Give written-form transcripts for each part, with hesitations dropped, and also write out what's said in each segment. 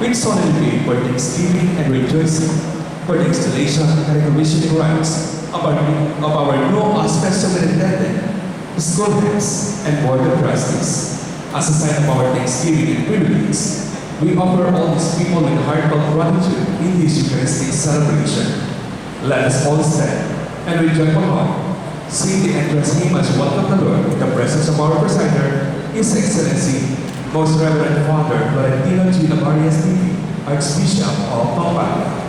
with solemnity for thanksgiving and rejoicing for the installation and commissioning rites of our new ASFES Superintendent, school heads, and board of trustees. As a sign of our thanksgiving and privilege, we offer all these people with heartfelt gratitude in this Eucharistic celebration. Let us all stand and with joyful heart sing the entrance hymn as welcome the Lord in the presence of our presider, His Excellency, Most Reverend Father Florentino G. Navarias TV, Archbishop of Pampanga.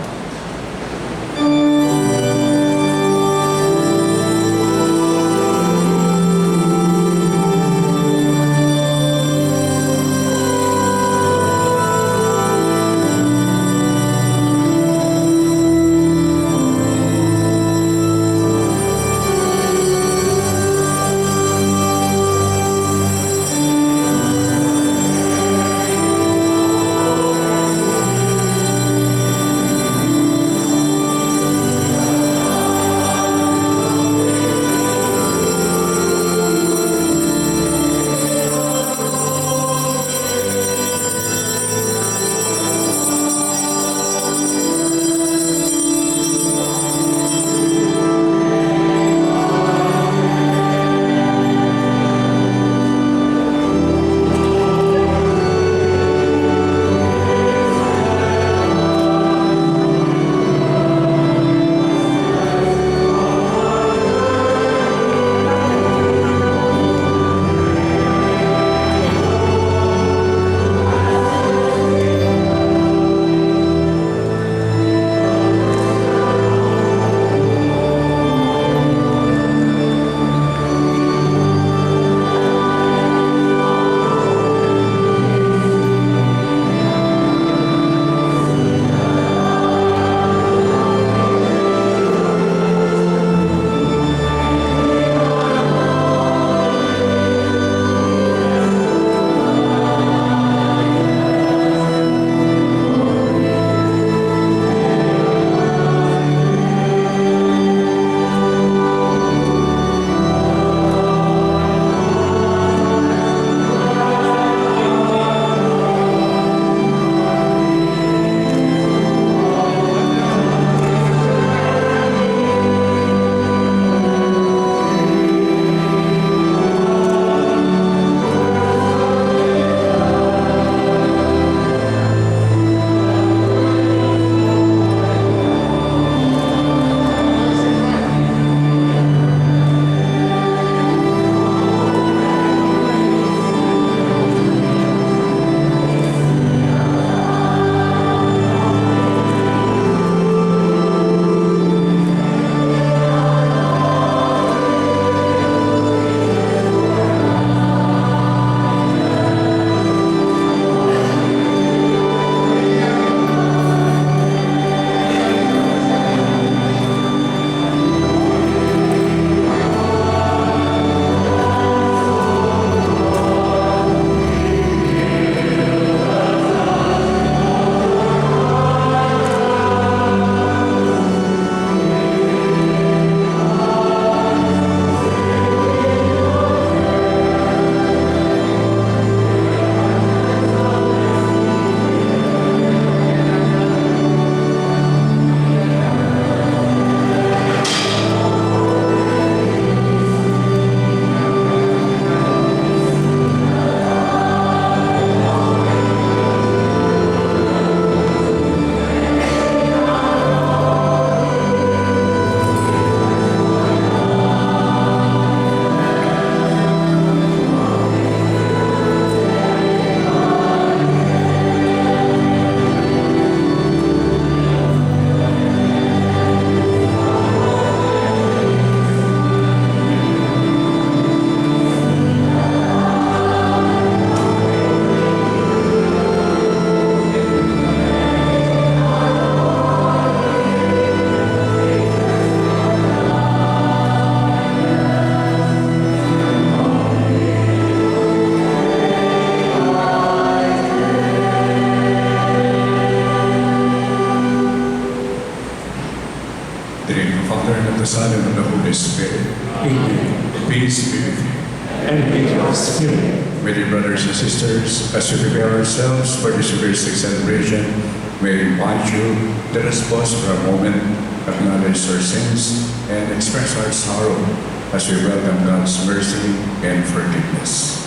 and with your spirit. My dear brothers and sisters, as we prepare ourselves for this Eucharistic celebration, we invite you, let us pause for a moment, acknowledge our sins, and express our sorrow as we welcome God's mercy and forgiveness.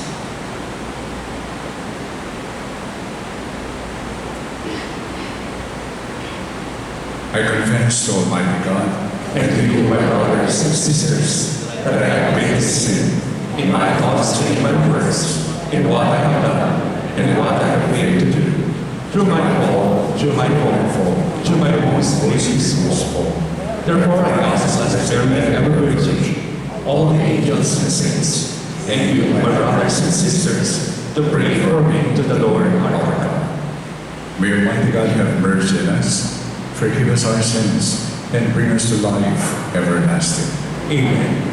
I confess to Almighty God And to you, my brothers and sisters, that I have greatly sinned in my thoughts and in my words, in what I have done and in what I have failed to do, through my fault, through my most grievous fault. Therefore I ask as a very ever Virgin, all the angels and saints, and you, my brothers and sisters, to pray for me to the Lord our God. May Almighty God have mercy on us, forgive us our sins, and bring us to life everlasting. Amen.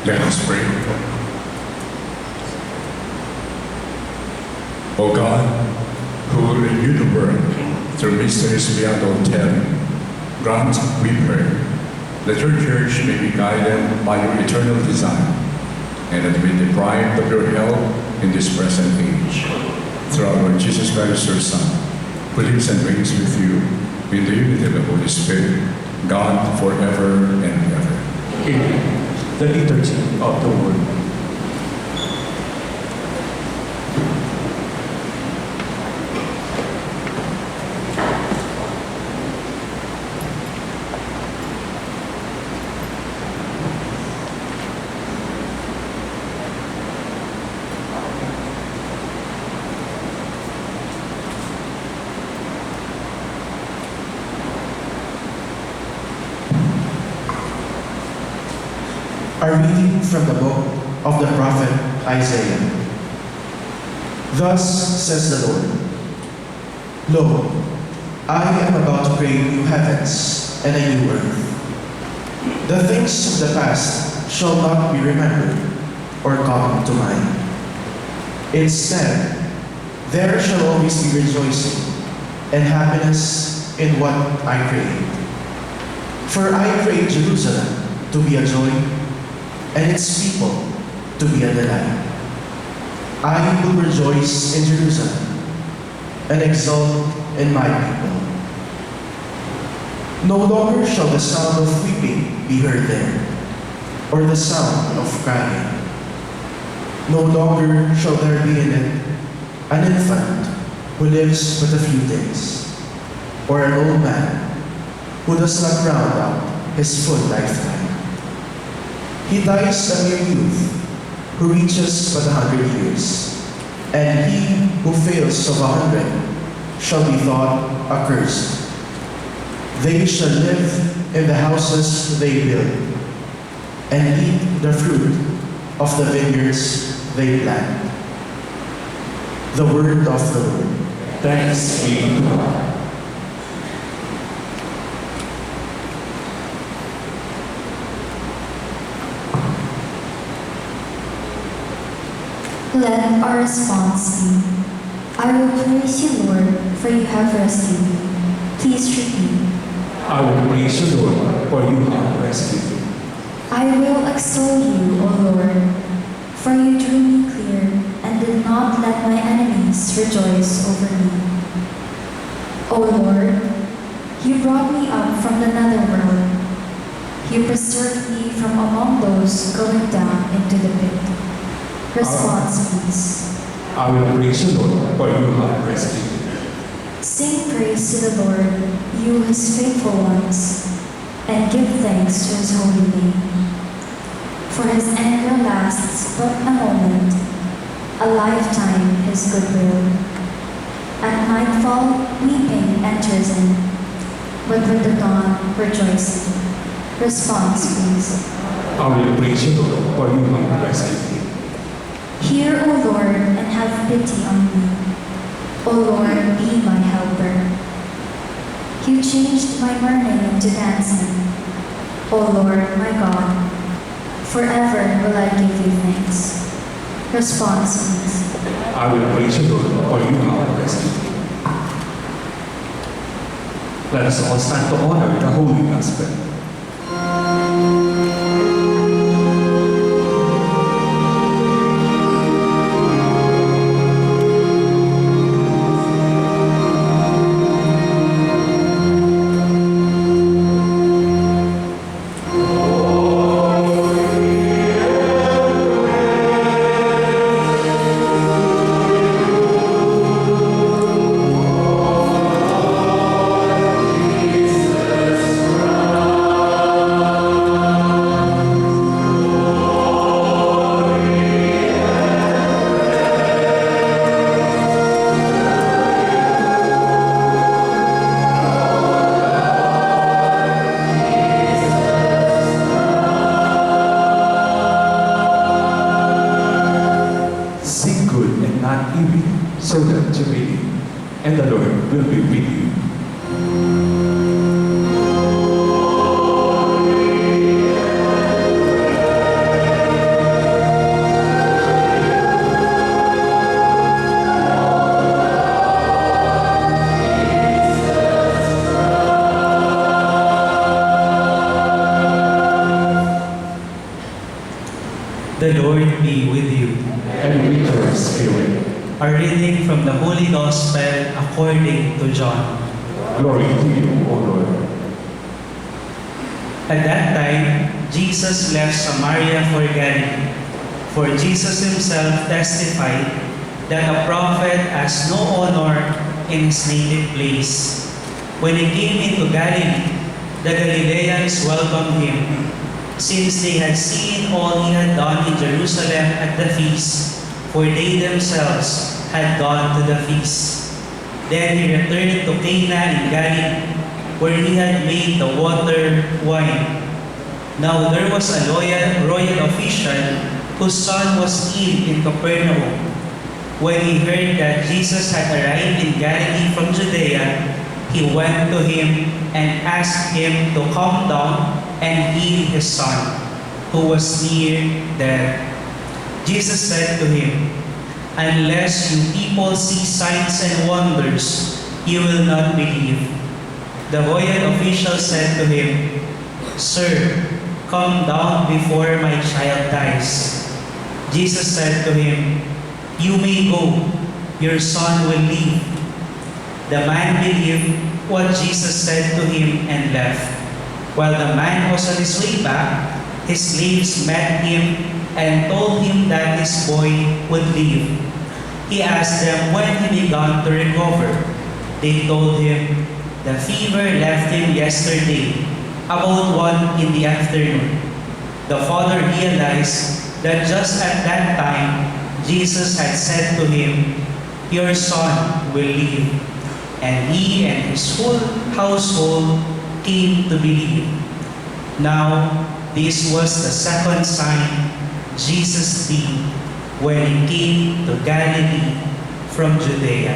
Let us pray. O God, who renew the world through mysteries beyond all telling, grant, we pray, that your church may be guided by your eternal design, and that we deprived of your help in this present age. Through our Lord Jesus Christ, your Son, who lives and reigns with you in the unity of the Holy Spirit, God forever and ever. Amen. The liturgy of the word. A reading from the book of the prophet Isaiah. Thus says the Lord, Lo, I am about to create new heavens and a new earth. The things of the past shall not be remembered or come to mind. Instead, there shall always be rejoicing and happiness in what I create. For I create Jerusalem to be a joy, and its people to be a delight. I will rejoice in Jerusalem and exult in my people. No longer shall the sound of weeping be heard there, or the sound of crying. No longer shall there be in it an infant who lives but a few days, or an old man who does not round out his full lifetime. He dies a mere youth, who reaches but 100 years, and he who fails of 100 shall be thought accursed. They shall live in the houses they build, and eat the fruit of the vineyards they plant. The word of the Lord. Thanks be to God. Let our response be, I will praise you, Lord, for you have rescued me. Please repeat. I will praise you, Lord, for you have rescued me. I will extol you, O Lord, for you drew me clear and did not let my enemies rejoice over me. O Lord, you brought me up from the netherworld. You preserved me from among those going down into the pit. Response, please. I will praise you, Lord, for you have rescued me. Sing praise to the Lord, you his faithful ones. and give thanks to his holy name. For his anger lasts but a moment, a lifetime his goodwill. At nightfall, weeping enters in, but with the dawn, rejoicing. Response, please. I will praise you, Lord, for you have rescued me. Hear, O Lord, and have pity on me. O Lord, be my helper. You changed my mourning into dancing. O Lord, my God, forever will I give you thanks. Response, please. I will praise you, Lord, for you have rescued me. Let us all stand to honor the Holy Gospel. So that you may live, and the Lord will be with you. The Lord be with you. And with your spirit. A reading from the Holy Gospel according to John. Glory to you, O Lord. At that time, Jesus left Samaria for Galilee. For Jesus himself testified that a prophet has no honor in his native place. When he came into Galilee, the Galileans welcomed him, since they had seen all he had done in Jerusalem at the feast, for they themselves had gone to the feast. Then he returned to Cana in Galilee, where he had made the water wine. Now there was a royal official whose son was ill in Capernaum. When he heard that Jesus had arrived in Galilee from Judea, he went to him and asked him to come down and heal his son, who was near death. Jesus said to him, "Unless you people see signs and wonders, you will not believe." The royal official said to him, "Sir, come down before my child dies." Jesus said to him, "You may go, your son will live." The man believed what Jesus said to him and left. While the man was on his way back, his slaves met him and told him that his boy would live. He asked them when he began to recover. They told him, "The fever left him yesterday, about 1 in the afternoon." The father realized that just at that time, Jesus had said to him, "Your son will live." And he and his whole household came to believe. Now, this was the second sign Jesus did when he came to Galilee from Judea.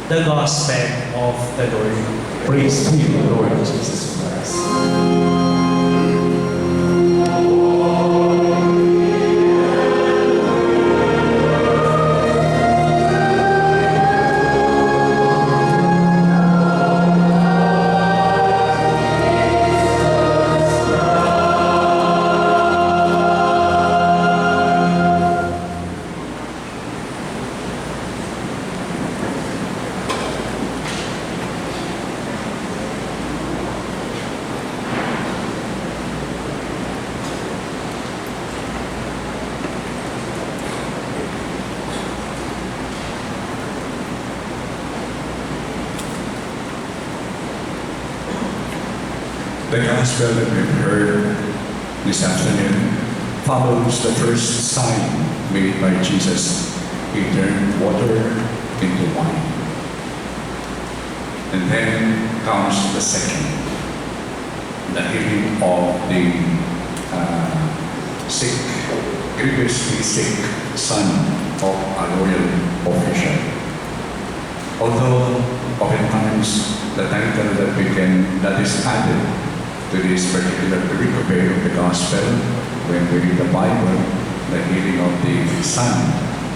The Gospel of the Lord. Praise to you, Lord Jesus Christ. The gospel that we've heard this afternoon follows the first sign made by Jesus. He turned water into wine. And then comes the second, the healing of the sick, grievously sick son of a royal official. Although oftentimes the title that is added to this particular pericope of the gospel, when we read the Bible, the healing of the son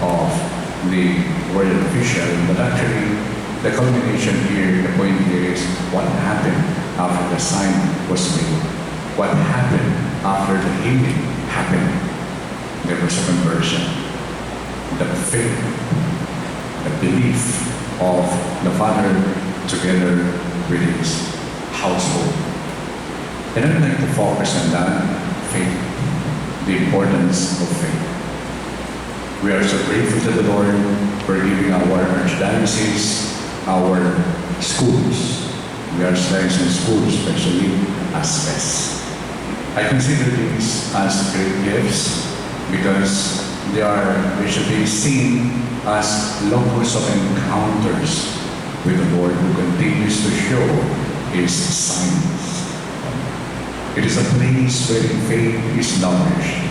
of the royal official, but actually the culmination here, the point here is what happened after the sign was made. What happened after the healing happened? There was a conversion. The faith, the belief of the father together with his household. And I'd like to focus on that faith, the importance of faith. We are so grateful to the Lord for giving our Archdiocese, our schools. We are studying in schools, especially ASFES. I consider these as great gifts because they should be seen as locus of encounters with the Lord who continues to show His signs. It is a place where faith is nourished.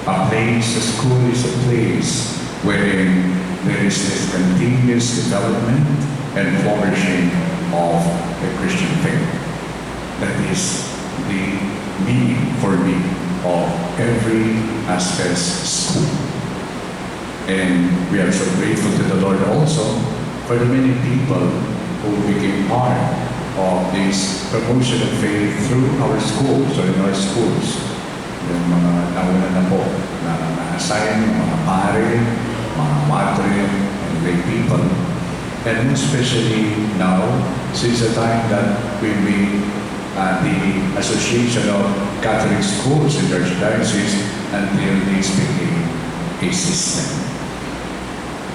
A school is a place wherein there is this continuous development and flourishing of the Christian faith. That is the meaning for me of every ASFES school. And we are so grateful to the Lord also for the many people who became part of this promotion of faith through our schools or in our schools. Yung mga nauna na po na na-assign, mga pare, mga padre, and lay people. And especially now, since the time that we made the Association of Catholic Schools in the Archdiocese until this became a system.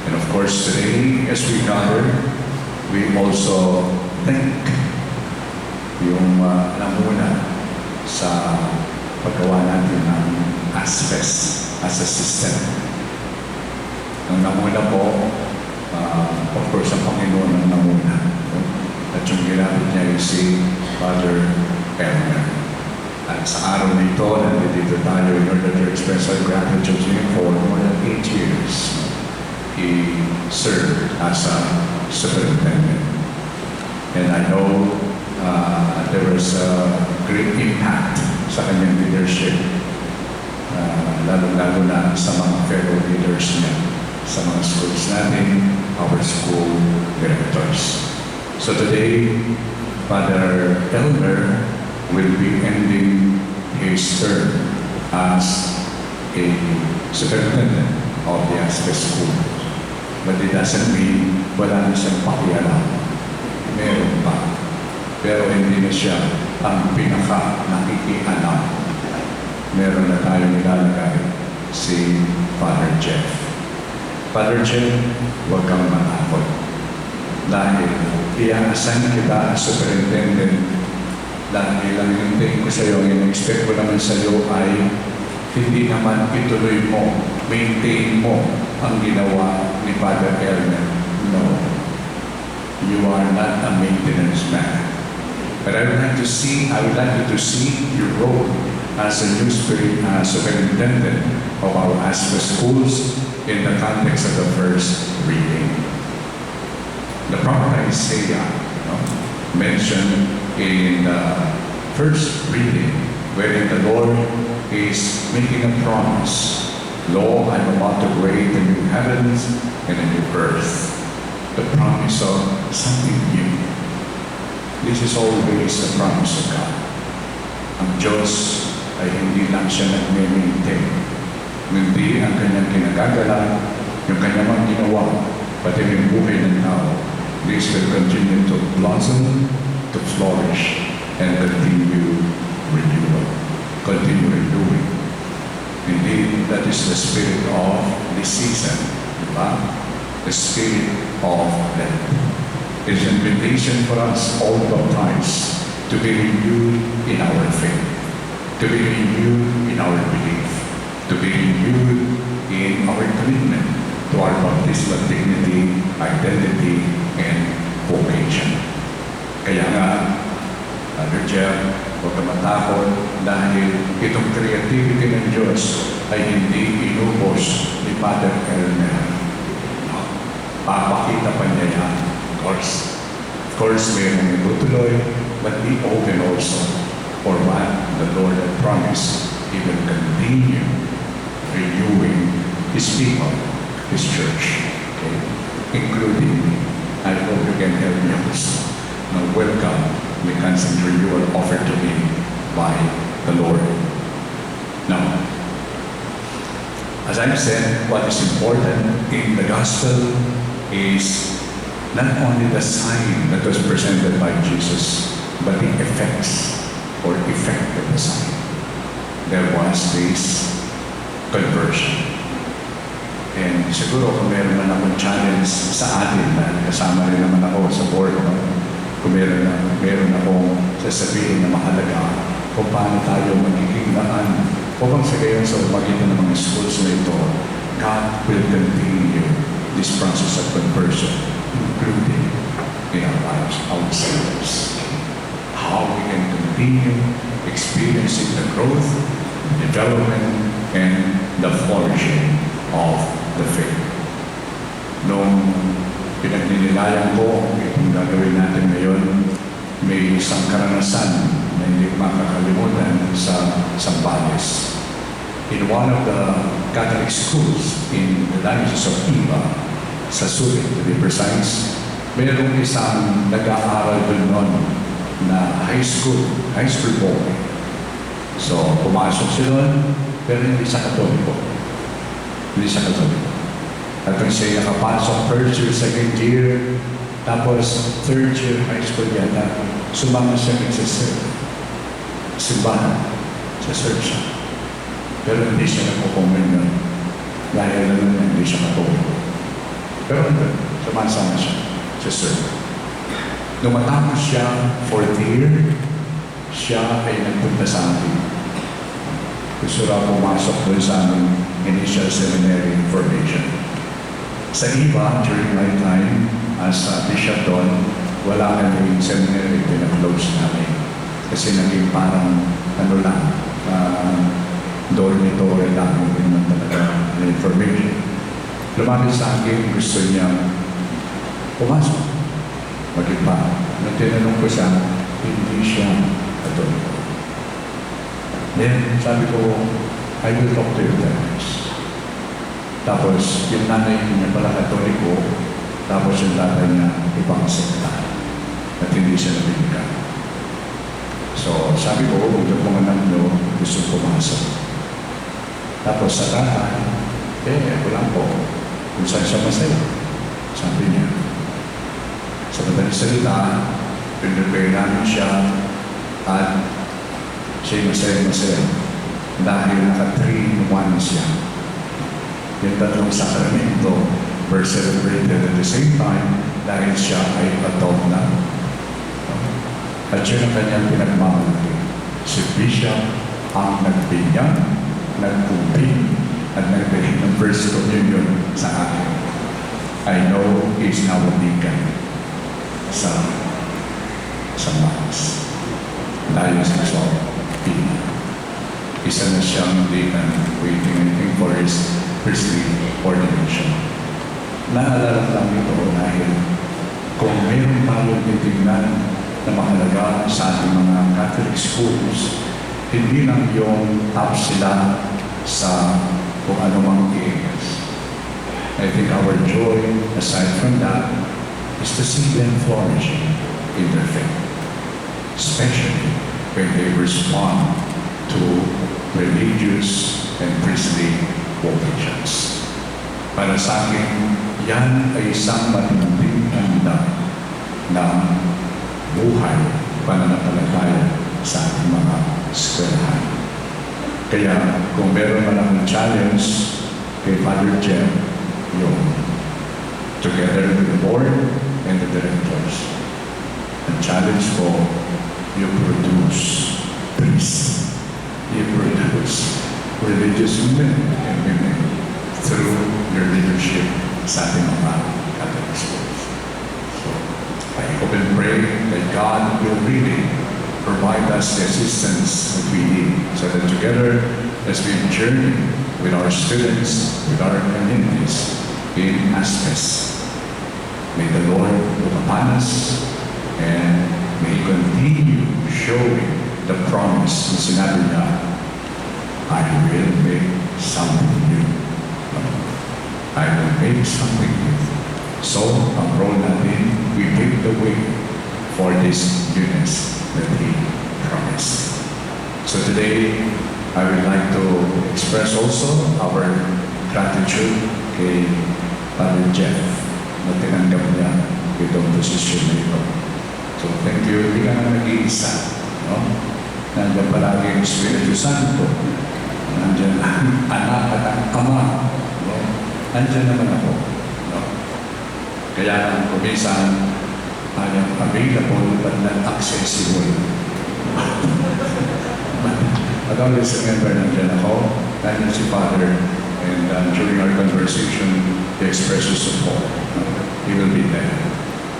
And of course today, as we gather, we also thank yung namuna sa paggawa natin ng ASFES as a system. Ang namuna po, of course, ang Panginoon ang namuna. At yung ginamit niya ay si Father Elmer. At sa araw na ito, nandito tayo in order to express our gratitude to him for more than 8 years. He served as a superintendent. And I know there was a great impact sa kanyang leadership, lalo-lalo na sa mga fellow leaders niya, sa mga schools natin, our school directors. So today, Father Elmer will be ending his term as a superintendent of the ASFES school. But it doesn't mean wala na siyang pakialam. Meron pa. Pero hindi na siya ang pinaka-nakikialam. Meron na tayong nilalagay si Father Jeff. Father Jeff, huwag kang matakot. Dahil i-assign kita as superintendent dahil ang hintayin ko sa iyo, ang in-expect ko naman sa iyo ay hindi naman ituloy mo, maintain mo ang ginawa ni Father Elmer. No. You are not a maintenance man. But I would like you to see your role as a new superintendent of our ASFES schools in the context of the first reading. The prophet Isaiah mentioned in the first reading, wherein the Lord is making a promise. Lo, I'm about to create a new heavens and a new earth. The promise of something new. This is always the promise of God. Ang Diyos ay hindi lang siya nag-maintain. Hindi ang kanyang kinagagalan, yung kanyang mga ginawa, pati yung buhay ng tao. This will continue to blossom, to flourish, and continue renewal. Continue renewing. Indeed, that is the spirit of this season. Diba? The spirit of Lent. It is an invitation for us all baptized to be renewed in our faith, to be renewed in our belief, to be renewed in our commitment to our baptismal dignity, identity, and vocation. Kaya nga, Father Jeff, huwag ka matakot dahil itong creativity ng Diyos ay hindi inubos ni Father Elmer. Papakita pa niya yan, of course. Of course, mayroong itutuloy, but be open also for what the Lord had promised. He will continue renewing His people, His church, okay? Including me. I hope you can help me also. Now, welcome the constant renewal offered to me by the Lord. Now, as I've said, what is important in the gospel is not only the sign that was presented by Jesus, but the effects or effect of the sign. There was this conversion. And siguro kung meron man akong challenge sa atin na kasama rin naman ako sa board, no? Kung meron akong sasabihin na mahalaga kung paano tayo magiging daan upang sa gayon sa magitan ng mga schools na ito, God will continue this process of conversion, including in our lives, ourselves. How we can continue experiencing the growth, development, and the flourishing of the faith. Nung pinagninilayan ko itong gagawin natin ngayon, may isang karanasan na hindi makakalimutan sa Zambales. In one of the Catholic schools in the Diocese of Iba, sa Sulit, to be precise, mayroong isang nag-aaral dun noon na high school boy. So, pumasok siya doon, pero hindi siya Katoliko. Hindi siya Katoliko. At nung siya nakapasok first year, second year, tapos third year high school yata, sumama siya nagsiserve. Simbahan, sa serve siya. Pero hindi siya nagpo-communion dahil naman hindi siya Katoliko. Pero ito, sumasama siya sa serve. Nung matapos siya, fourth year, siya ay nagpunta sa atin. Gusto raw pumasok doon sa aming initial seminary formation. Sa iba, during my time, as bishop doon, wala kami seminary, pinag-close namin. Kasi naging parang, dormitory lang, hindi naman talaga na information. Lumapit sa akin, gusto niya pumasok. Maging pa. Nung tinanong ko siya, hindi siya Katoliko. Then, sabi ko, I will talk to your parents. Tapos, yung nanay niya pala Katoliko, tapos yung tatay niya ibang sekta. At hindi siya nabibigyan. So, sabi ko, kung yung mga anak nyo, gusto pumasok. Tapos sa tatay, wala po. Kung saan siya masaya. Sabi niya. Sa madaling salita, pinrepare namin siya at siya'y masaya-masaya dahil naka-3-in-1 siya. Yung tatlong sakramento were celebrated at the same time dahil siya ay adult na. At yun ang kanyang pinagmamalaki. Si Bishop ang nagbinyag, nagkumping, at nagbigay ng first communion sa akin. I know he's now a deacon sa Mass. Diocese of Pina. Isa na siyang deacon waiting, I think, for his priestly ordination. Naalala lang ito dahil kung meron tayong titignan na mahalaga sa ating mga Catholic schools, hindi lang yung top sila sa kung anumang areas. I think our joy, aside from that, is to see them flourishing in their faith, especially when they respond to religious and priestly vocations. Para sa akin, yan ay isang matinding handa ng buhay pananampalataya sa ating mga eskwelahan. Kaya kung meron man akong challenge kay Father Jeff, yung together with the board and the directors, ang challenge ko you produce priests. You produce religious men and women through your leadership sa ating mga Catholic schools. So, I hope and pray that God will really provide us the assistance that we need so that together as we journey with our students, with our communities in ASFES, may the Lord look upon us and may He continue showing the promise na sinabi niya, I will make something new. I will make something new. So, ang role natin, we pave the way for this newness that He promised. So today, I would like to express also our gratitude kay Father Jeff na tinanggap niya itong posisyon na ito. So thank you. Hindi ka na nag-iisa. No? Nandiyan palagi ang Espiritu Santo. Nandiyan ang anak at ang ama. No? Nandiyan naman ako. No? Kaya ang kumisan ay ang available but not accessible. But always remember nandiyan ako, nandiyan si Father, and during our conversation, he expresses support. He will be there.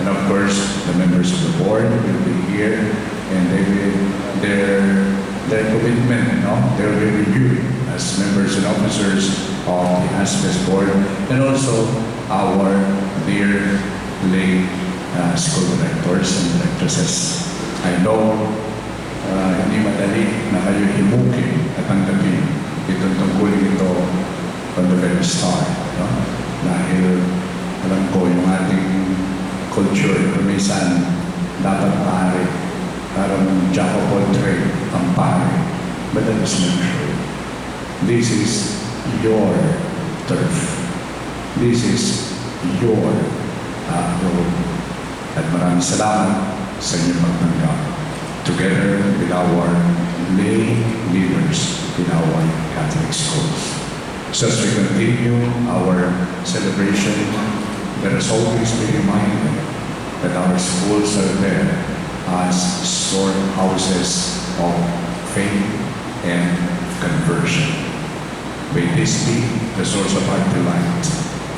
And of course, the members of the board will be here, and they will, their commitment, they will be reviewed as members and officers of the ASFES board, and also our dear lay school directors and directresses. I know hindi madali na kayo himukin at tanggapin itong tungkulin ito from the very start. No? Dahil alam ko yung ating culture, kumisan dapat pare, parang jack of all trade ang pare. But that is not true. This is your turf. This is your role. At maraming salamat sa inyong magtanggap. Together with our lay leaders in our Catholic schools. So as we continue our celebration, let us always be reminded that our schools are there as storehouses of faith and conversion. May this be the source of our delight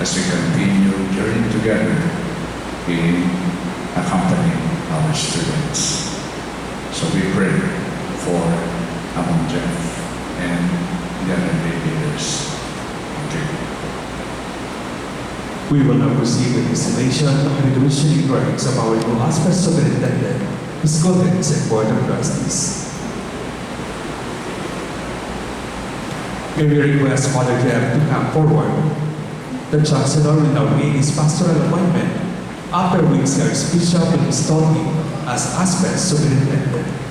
as we continue journeying together in accompanying our students. So we pray for Amon Jeff and the other lay leaders. Thank you. We will now proceed with the installation of the commissioning drawings of our new ASFES Superintendent, School Heads, and Board of Trustees. May we request Father Jeff to come forward. The Chancellor will now make his pastoral appointment, after which the Archbishop will install him as ASFES Superintendent.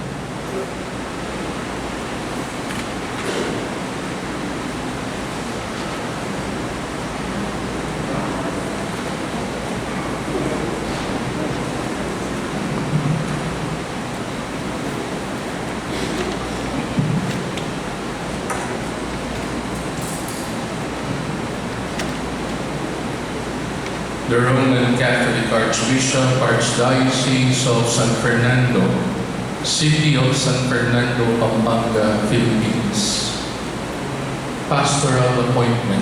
The Roman Catholic Archbishop, Archdiocese of San Fernando, City of San Fernando, Pampanga, Philippines. Pastoral appointment.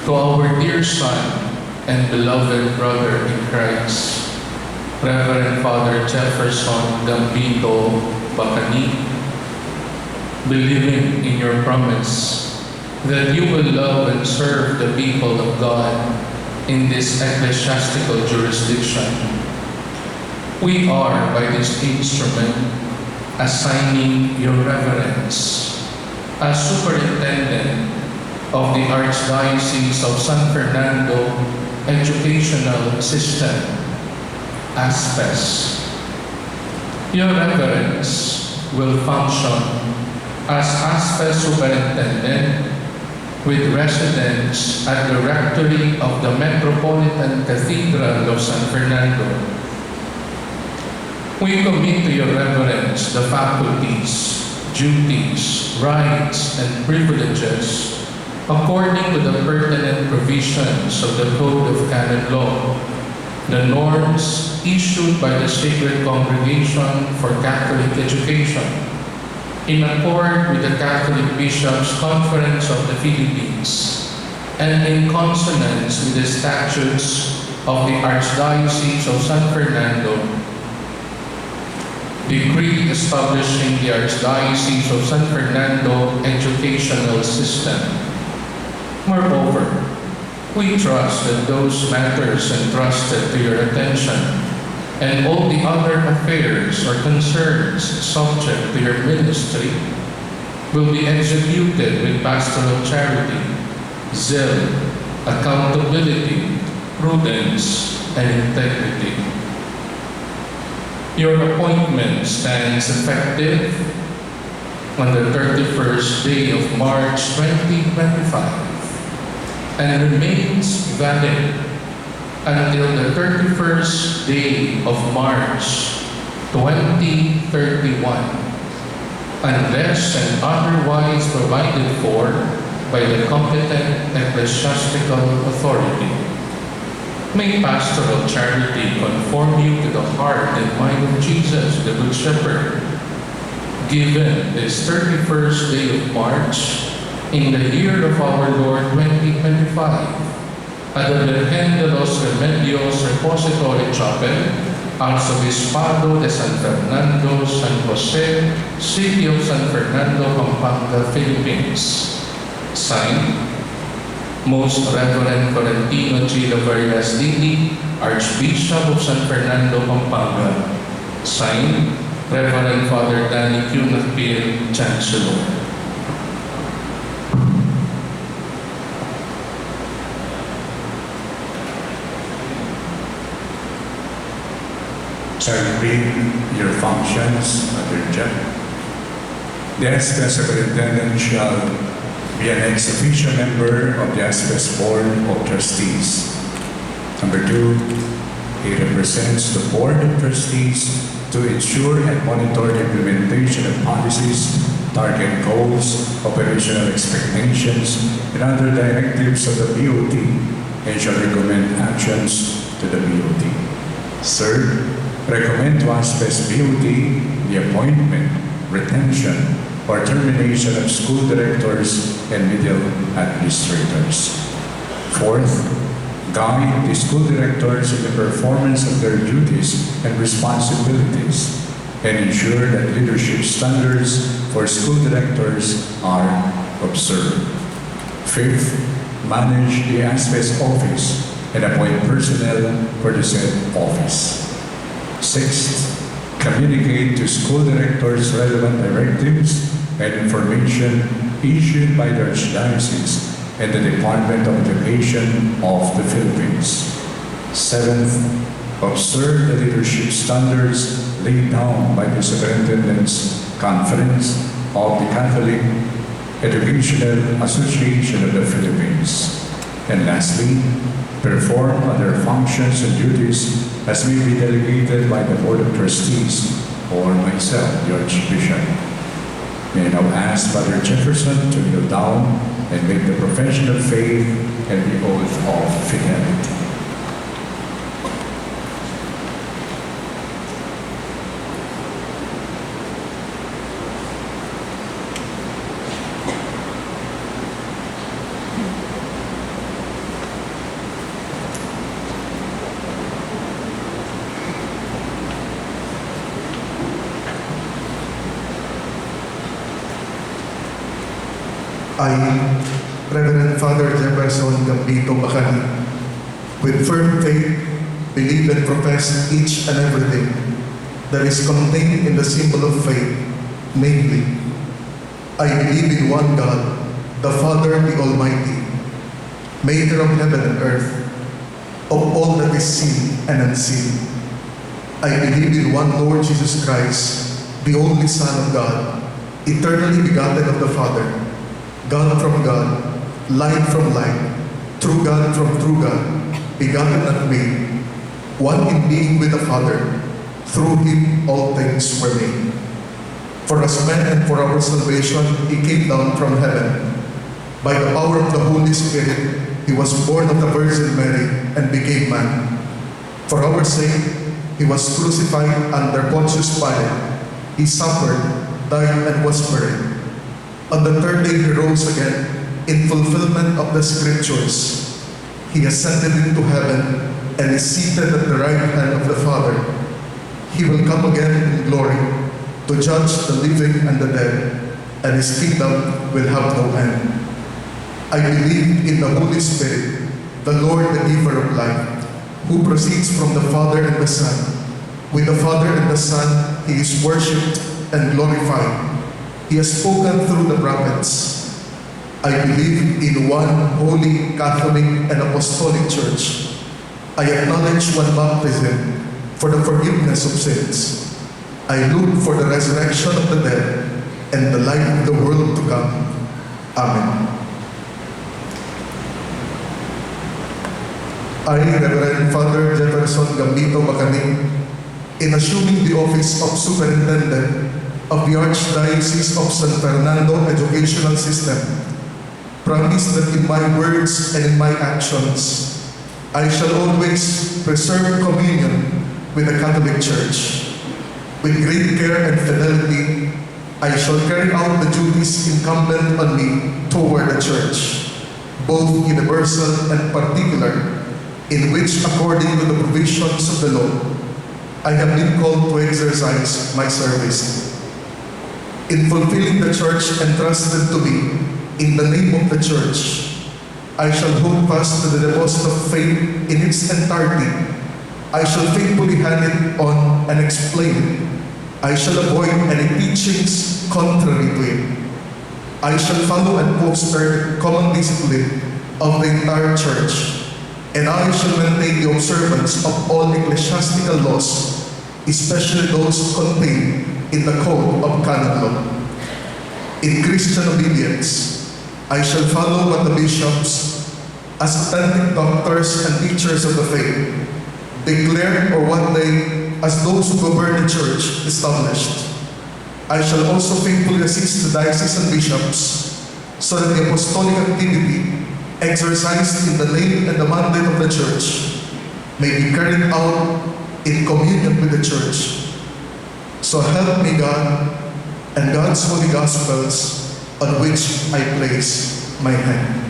To our dear son and beloved brother in Christ, Reverend Father Jefferson Bacani, believing in your promise that you will love and serve the people of God in this ecclesiastical jurisdiction, we are, by this instrument, assigning your reverence as Superintendent of the Archdiocese of San Fernando Educational System, ASFES. Your reverence will function as ASFES Superintendent with residence at the Rectory of the Metropolitan Cathedral of San Fernando. We commit to your reverence the faculties, duties, rights, and privileges according to the pertinent provisions of the Code of Canon Law, the norms issued by the Sacred Congregation for Catholic Education, in accord with the Catholic Bishops' Conference of the Philippines, and in consonance with the statutes of the Archdiocese of San Fernando, decree establishing the Archdiocese of San Fernando educational system. Moreover, we trust that those matters entrusted to your attention and all the other affairs or concerns subject to your ministry will be executed with pastoral charity, zeal, accountability, prudence, and integrity. Your appointment stands effective on the 31st day of March 2025 and remains valid until the 31st day of March 2031, unless and otherwise provided for by the competent ecclesiastical authority. May pastoral charity conform you to the heart and mind of Jesus, the Good Shepherd, given this 31st day of March in the year of our Lord 2025, at the Virgen de los Remedios Repository Chapel, Arzobispado de San Fernando, San Jose, City of San Fernando, Pampanga, Philippines. Signed, Most Reverend Florentino G. Laverias Dini, Archbishop of San Fernando, Pampanga. Signed, Reverend Father Danny Q. Nakpil, Chancellor. Shall read your functions under Jeff. The ASFES Superintendent shall be an ex officio member of the ASFES Board of Trustees. Number 2, he represents the Board of Trustees to ensure and monitor the implementation of policies, target goals, operational expectations, and other directives of the BOT, and shall recommend actions to the BOT. Third, recommend to ASFES BOT the appointment, retention, or termination of school directors and middle administrators. Fourth, guide the school directors in the performance of their duties and responsibilities and ensure that leadership standards for school directors are observed. Fifth, manage the ASFES office and appoint personnel for the said office. Sixth, communicate to school directors relevant directives and information issued by the Archdiocese and the Department of Education of the Philippines. Seventh, observe the leadership standards laid down by the Superintendent's Conference of the Catholic Educational Association of the Philippines. And lastly, perform other functions and duties as may be delegated by the Board of Trustees or myself, the Archbishop. May I now ask Father Jefferson to kneel down and make the profession of faith and the oath of fidelity. I, Reverend Father Jefferson Bacani, with firm faith, believe and profess each and everything that is contained in the symbol of faith, namely, I believe in one God, the Father, the Almighty, maker of heaven and earth, of all that is seen and unseen. I believe in one Lord Jesus Christ, the only Son of God, eternally begotten of the Father, God from God, light from light, true God from true God, begotten and made, one in being with the Father. Through him all things were made. For as man and for our salvation, he came down from heaven. By the power of the Holy Spirit, he was born of the Virgin Mary and became man. For our sake, he was crucified under Pontius Pilate. He suffered, died, and was buried. On the third day he rose again in fulfillment of the Scriptures. He ascended into heaven and is seated at the right hand of the Father. He will come again in glory to judge the living and the dead, and his kingdom will have no end. I believe in the Holy Spirit, the Lord, the giver of life, who proceeds from the Father and the Son. With the Father and the Son, he is worshipped and glorified. He has spoken through the prophets. I believe in one holy, Catholic, and Apostolic Church. I acknowledge one baptism for the forgiveness of sins. I look for the resurrection of the dead and the life of the world to come. Amen. I, Reverend Father Jefferson Bacani, in assuming the office of Superintendent of the Archdiocese of San Fernando Educational System, promise that in my words and in my actions, I shall always preserve communion with the Catholic Church. With great care and fidelity, I shall carry out the duties incumbent on me toward the Church, both universal and particular, in which, according to the provisions of the law, I have been called to exercise my service. In fulfilling the Church entrusted to me in the name of the Church, I shall hold fast to the deposit of faith in its entirety. I shall faithfully hand it on and explain it. I shall avoid any teachings contrary to it. I shall follow and foster common discipline of the entire Church, and I shall maintain the observance of all ecclesiastical laws, especially those contained in the Code of Canon Law. In Christian obedience, I shall follow what the bishops, as authentic doctors and teachers of the faith, declare, or what they, as those who govern the Church, established. I shall also faithfully assist the diocesan bishops so that the apostolic activity exercised in the name and the mandate of the Church may be carried out in communion with the Church. So help me God and God's holy Gospels on which I place my hand.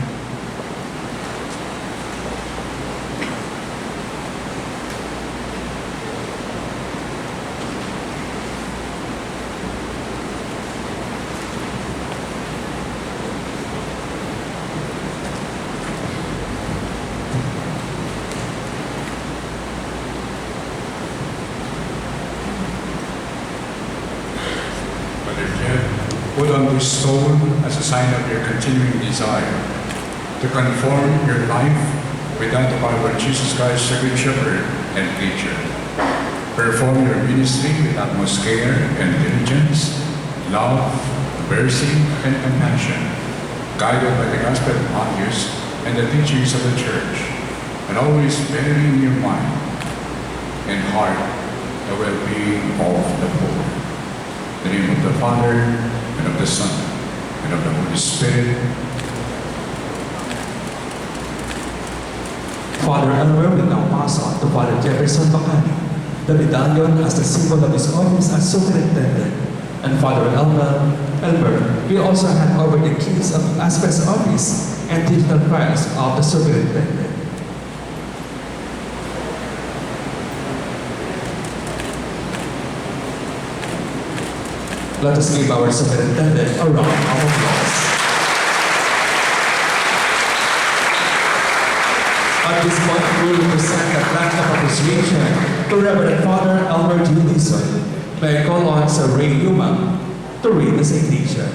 Put on this stone as a sign of your continuing desire to conform your life with that of our Lord Jesus Christ, the Good Shepherd and Teacher. Perform your ministry with utmost care and diligence, love, mercy, and compassion, guided by the gospel of Pontius and the teachings of the Church, and always bearing in your mind and heart the well-being of the poor. In the name of the Father, and of the Son, and of the Holy Spirit. Father Elmer will now pass on to Father Jefferson Bacani the medallion as the symbol of his office as Superintendent, and Father Elmer will also hand over the keys of the ASFES office and digital files of the Superintendent. Let us give our Superintendent a round of applause. At this point, we will present a plaque of appreciation to Reverend Father Albert G. Dizon. May I call on Sir Ray Yuma to read the citation.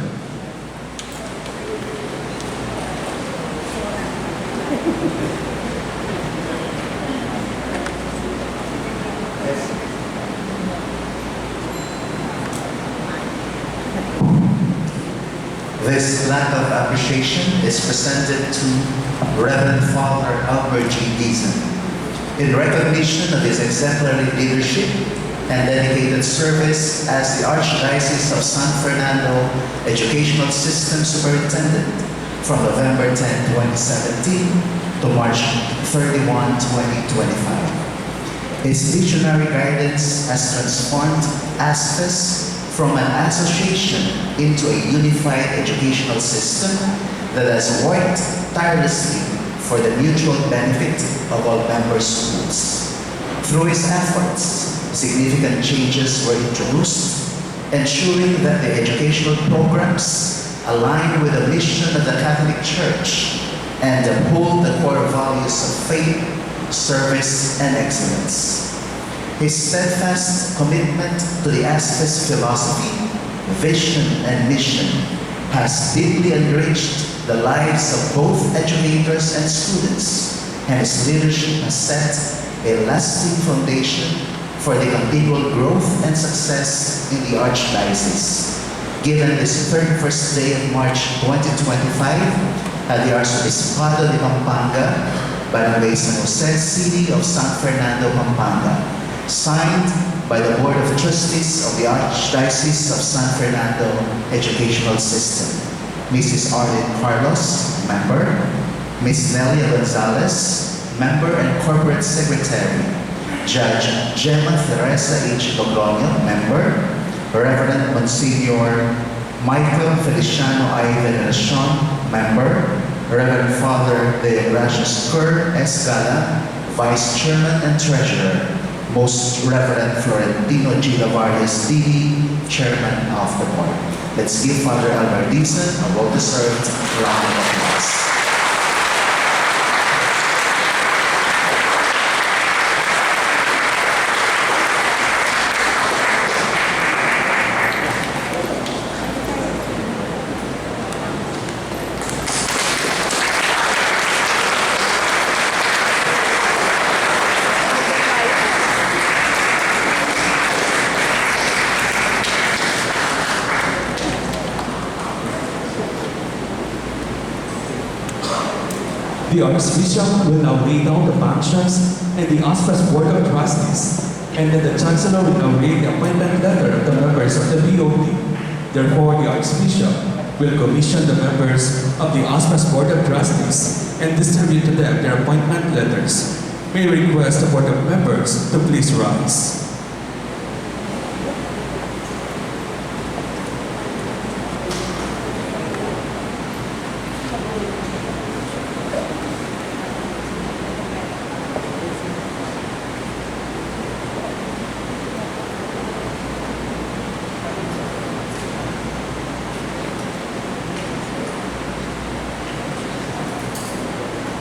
This plaque of appreciation is presented to Reverend Father Albert G. Dizon in recognition of his exemplary leadership and dedicated service as the Archdiocese of San Fernando Educational System Superintendent from November 10, 2017 to March 31, 2025. His visionary guidance has transformed ASFES from an association into a unified educational system that has worked tirelessly for the mutual benefit of all member schools. Through his efforts, significant changes were introduced, ensuring that the educational programs align with the mission of the Catholic Church and uphold the core values of faith, service, and excellence. His steadfast commitment to the ASFES philosophy, vision, and mission has deeply enriched the lives of both educators and students, and his leadership has set a lasting foundation for the continual growth and success in the Archdiocese. Given this 31st day of March 2025 at the Arzobispado de Pampanga, Barangay San Jose, City of San Fernando, Pampanga, signed by the Board of Trustees of the Archdiocese of San Fernando Educational System. Mrs. Arlene Carlos, member. Ms. Nelia Gonzalez, member and corporate secretary. Judge Gemma Teresa H. Logroño, member. Reverend Monsignor Michael Feliciano I. Veneracion, member. Reverend Father De Gracias Cur Escala, Vice Chairman and Treasurer. Most Reverend Florentino G. Lavarias, D.D., Chairman of the Board. Let's give Father Albert Dixon a well-deserved round of applause. The Archbishop will now lay down the functions and the ASFES Board of Trustees, and then the Chancellor will now read the appointment letter of the members of the BOT. Therefore, the Archbishop will commission the members of the ASFES Board of Trustees and distribute to them their appointment letters. May I request the Board of Members to please rise.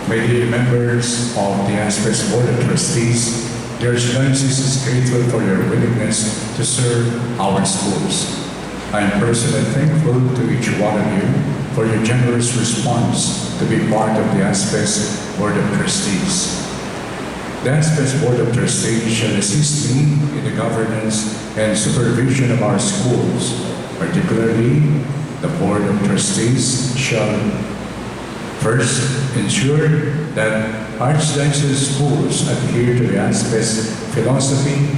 May the members of the ASFES Board of Trustees, the Archdiocese is grateful for your willingness to serve our schools. I am personally thankful to each one of you for your generous response to be part of the ASFES Board of Trustees. The ASFES Board of Trustees shall assist me in the governance and supervision of our schools. Particularly, the Board of Trustees shall first, ensure that Archdiocese schools adhere to the ASFES philosophy,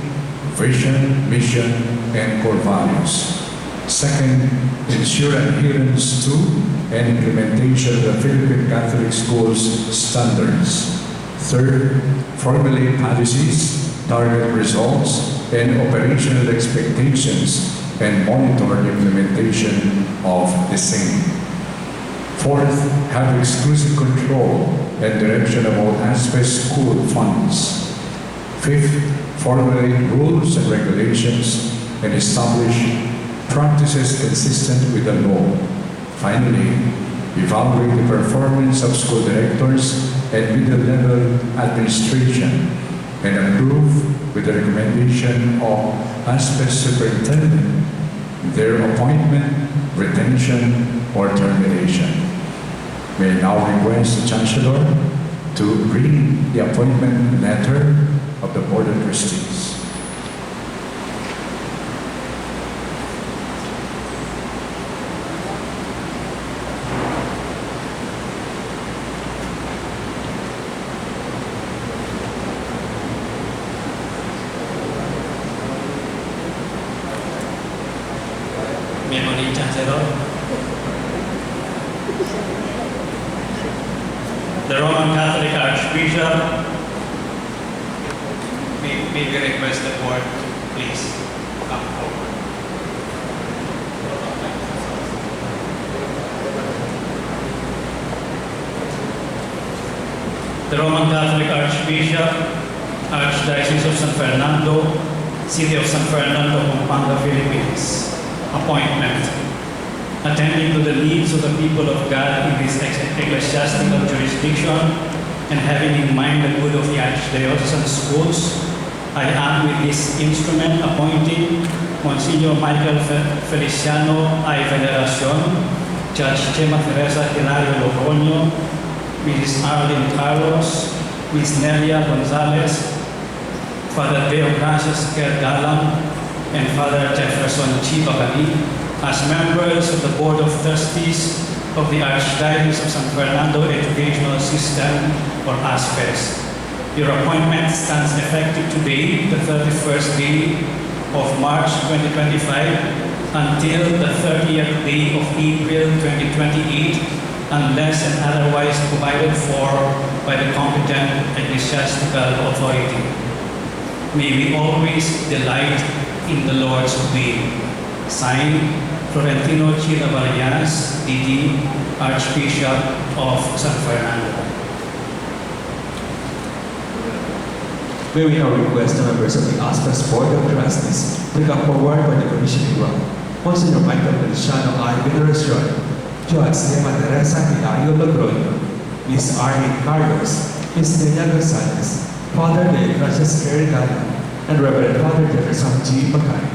vision, mission, and core values. Second, ensure adherence to and implementation of the Philippine Catholic Schools standards. Third, formulate policies, target results, and operational expectations, and monitor the implementation of the same. Fourth, have exclusive control and direction of all ASFES school funds. Fifth, formulate rules and regulations and establish practices consistent with the law. Finally, evaluate the performance of school directors and middle-level administration and approve with the recommendation of ASFES Superintendent their appointment, retention, or termination. May I now request the Chancellor to read the appointment letter of the Board of Trustees. Memory Chancellor. The Roman Catholic Archbishop, may we request the board to please come forward. The Roman Catholic Archbishop, Archdiocese of San Fernando, City of San Fernando, Pampanga, Philippines. Appointment. Attending to the needs of the people of God in this ecclesiastical jurisdiction and having in mind the good of the Archdiocesan schools, I am with this instrument appointing Monsignor Michael Feliciano I. Veneracion, Judge Chema Teresa Hilario Logroño, Mrs. Arlene Carlos, Ms. Nelia Gonzalez, Father Deo Gracias Galang, and Father Jefferson Bacani as members of the Board of Trustees of the Archdiocese of San Fernando Educational System, or ASFES. Your appointment stands effective today, the 31st day of March 2025, until the 30th day of April 2028, unless and otherwise provided for by the competent ecclesiastical authority. May we always delight in the Lord's will. Signed, Florentino Chirabarias, D.D., Archbishop of San Fernando. May we now request the members of the ASFES Board of Trustees to come forward for the commissioning run. Monsignor Michael Feliciano I. Veneracion, Judge Chema Teresa Hilario Logroño, Ms. Arlene Carlos, Ms. Nelia Gonzalez, Father Deo Gracias Galang, and Reverend Father Jefferson G. Bacani.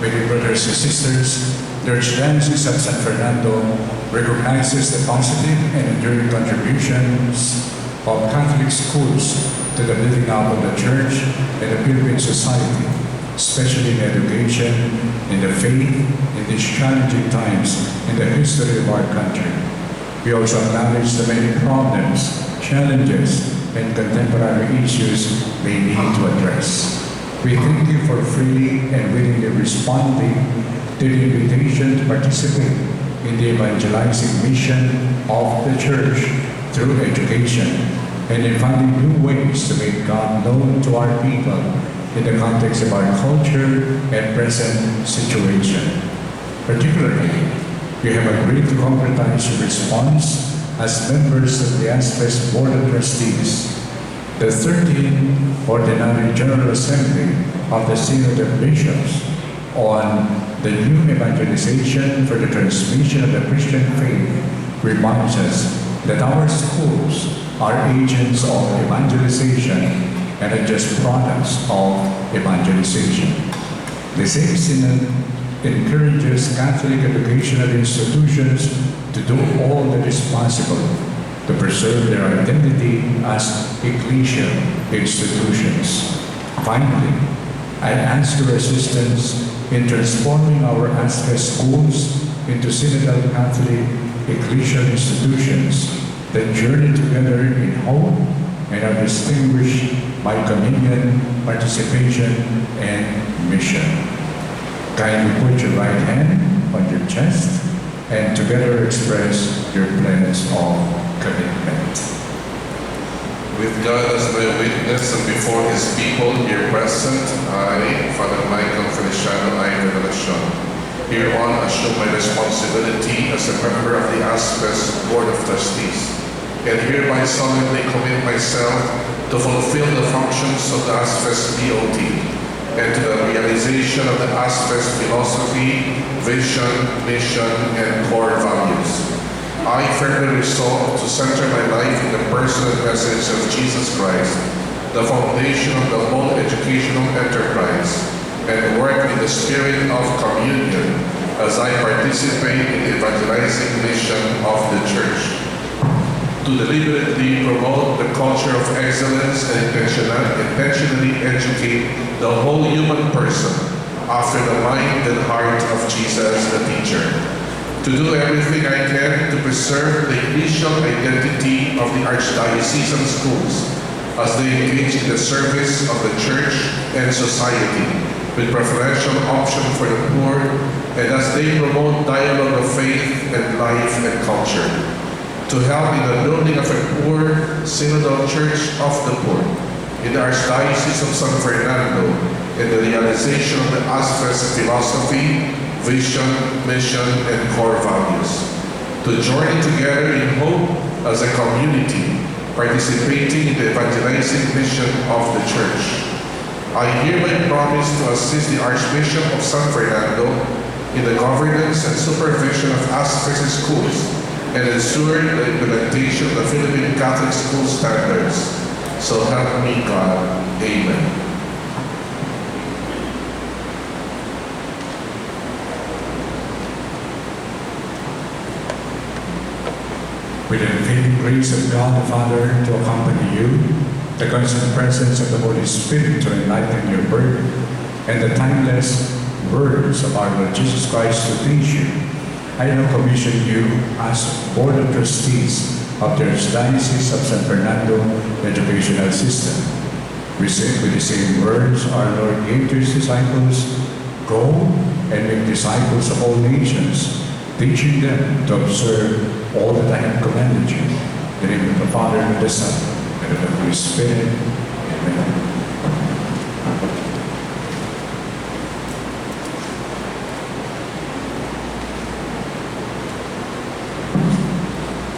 My dear brothers and sisters, the Archdiocese of San Fernando recognizes the positive and enduring contributions of Catholic schools to the building up of the Church and the Philippine society, especially in education, in the faith, in these challenging times in the history of our country. We also acknowledge the many problems, challenges, and contemporary issues they need to address. We thank you for freely and willingly responding to the invitation to participate in the evangelizing mission of the Church through education and in finding new ways to make God known to our people in the context of our culture and present situation. Particularly, we have agreed to concretize your response as members of the ASFES Board of Trustees. The 13th Ordinary General Assembly of the Synod of Bishops on the new evangelization for the transmission of the Christian faith reminds us that our schools are agents of evangelization and not just products of evangelization. The same Synod encourages Catholic educational institutions to do all that is possible to preserve their identity as ecclesial institutions. Finally, I ask your assistance in transforming our ASFES schools into synodal Catholic ecclesial institutions that journey together in hope and are distinguished by communion, participation, and mission. Kindly put your right hand on your chest and together express your pledge of commitment. With God as my witness and before His people here present, I, Father Michael Feliciano I. Veneracion, hereon assume my responsibility as a member of the ASFES Board of Trustees, and hereby solemnly commit myself to fulfill the functions of the ASFES BOT and to the realization of the ASFES philosophy, vision, mission, and core values. I firmly resolve to center my life in the person and message of Jesus Christ, the foundation of the whole educational enterprise, and work in the spirit of communion as I participate in the evangelizing mission of the Church. To deliberately promote the culture of excellence and intentionally educate the whole human person after the mind and heart of Jesus the teacher. To do everything I can to preserve the initial identity of the Archdiocesan schools as they engage in the service of the Church and society with preferential option for the poor and as they promote dialogue of faith and life and culture. To help in the building of a poor synodal church of the poor in the Archdiocese of San Fernando and the realization of the ASFES philosophy, vision, mission, and core values. To journey together in hope as a community, participating in the evangelizing mission of the Church. I hereby promise to assist the Archbishop of San Fernando in the governance and supervision of ASFES schools and ensure the implementation of the Philippine Catholic school standards. So help me God. Amen. With the unfailing grace of God the Father to accompany you, the constant presence of the Holy Spirit to enlighten your birth, and the timeless words of our Lord Jesus Christ to teach you, I now commission you as Board of Trustees of the Archdiocese of San Fernando Educational System. We say with the same words our Lord gave to his disciples, "Go and make disciples of all nations, teaching them to observe all that I have commanded you." In the name of the Father, and of the Son, and of the Holy Spirit. Amen.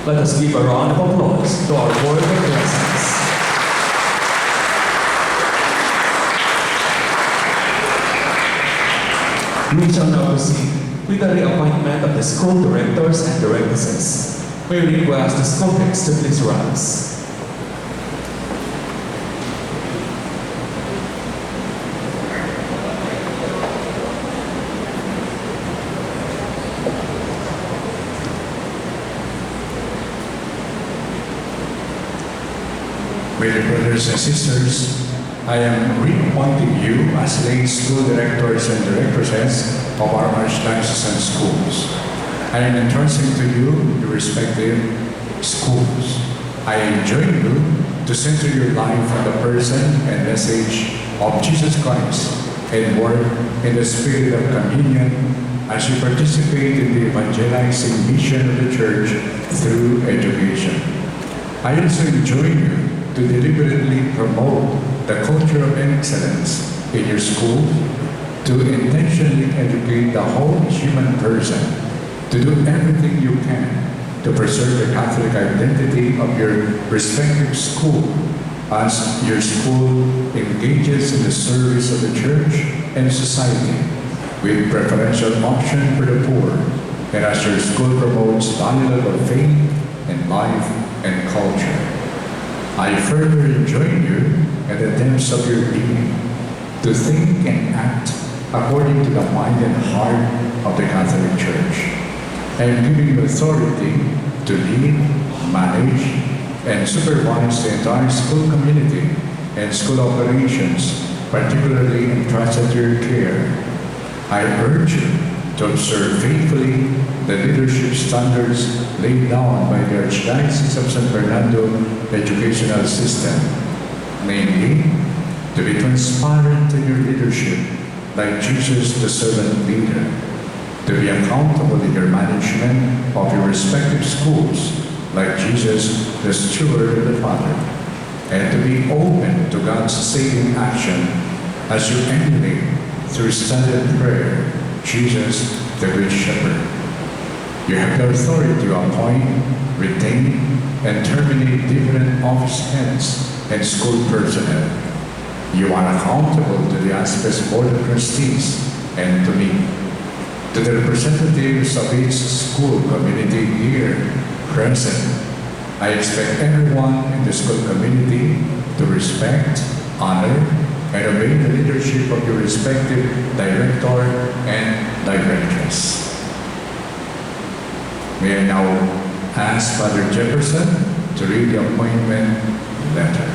Let us give a round of applause to our Board of Trustees. We shall now proceed with the reappointment of the school directors and directresses. We request the school heads to please rise. My dear brothers and sisters, I am reappointing you as lay school directors and directresses of our Archdiocesan schools. I am entrusting to you your respective schools. I enjoin you to center your life on the person and message of Jesus Christ and work in the spirit of communion as you participate in the evangelizing mission of the Church through education. I also enjoin you to deliberately promote the culture of excellence in your school, to intentionally educate the whole human person, to do everything you can to preserve the Catholic identity of your respective school as your school engages in the service of the Church and society with preferential option for the poor, and as your school promotes dialogue of faith and life and culture. I further enjoin you at the depths of your being to think and act according to the mind and heart of the Catholic Church. I am giving you authority to lead, manage, and supervise the entire school community and school operations, particularly entrusted to your care. I urge you to observe faithfully the leadership standards laid down by the Archdiocese of San Fernando Educational System, namely, to be transparent in your leadership like Jesus the servant leader, to be accountable in your management of your respective schools like Jesus the steward of the Father, and to be open to God's saving action as you emulate through study and prayer Jesus the Good Shepherd. You have the authority to appoint, retain, and terminate different office heads and school personnel. You are accountable to the ASFES Board of Trustees and to me, to the representatives of each school community here present. I expect everyone in the school community to respect, honor, and obey the leadership of your respective director and directress. May I now ask Father Jefferson to read the appointment letter.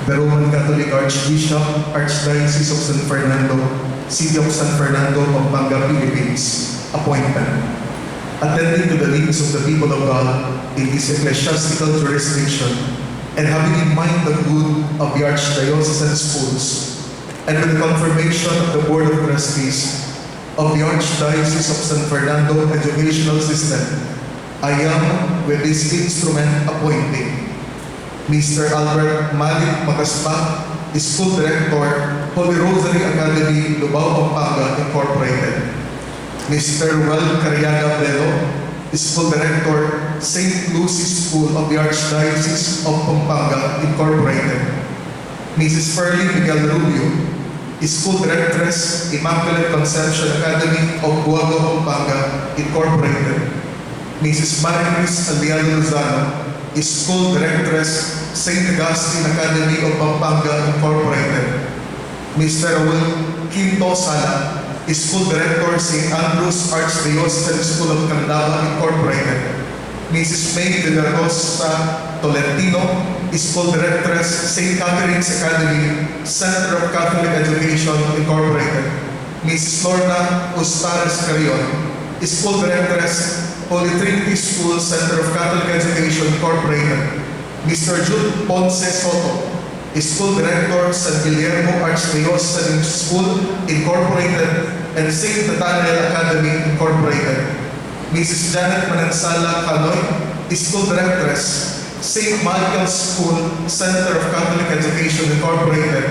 The Roman Catholic Archbishop, Archdiocese of San Fernando, City of San Fernando, Pampanga, Philippines, appointment. Attending to the needs of the people of God in this ecclesiastical jurisdiction, and having in mind the good of the Archdiocesan schools, and with the confirmation of the Board of Trustees of the Archdiocese of San Fernando Educational System, I am, with this instrument, appointing Mr. Albert Malik Magaspa, School Director, Holy Rosary Academy, Lubao, Pampanga, Incorporated. Mr. Ruel Cariaga Bello, School Director, St. Lucy School of the Archdiocese of Pampanga, Incorporated. Mrs. Pearlie Miguel Rubio, School Directress, Immaculate Conception Academy of Buago, Pampanga, Incorporated. Mrs. Marie-Chris Aliano Lozano, School Directress, St. Augustine Academy of Pampanga, Incorporated. Mr. Raul Quinto Sala, School Director, St. Andrews Archdiocesan School of Candaba, Incorporated. Mrs. May de la Rosa Tolentino, School Directress, St. Catherine's Academy, Center of Catholic Education, Incorporated. Mrs. Lorna Ustares Carrion, School Directress, Holy Trinity School, Center of Catholic Education, Incorporated. Mr. Jude Ponce Soto, School Director, San Guillermo Archdiocesan School, Incorporated, and St. Nathaniel Academy, Incorporated. Mrs. Janet Manansala Canoy, School Directress, St. Michael's School, Center of Catholic Education, Incorporated.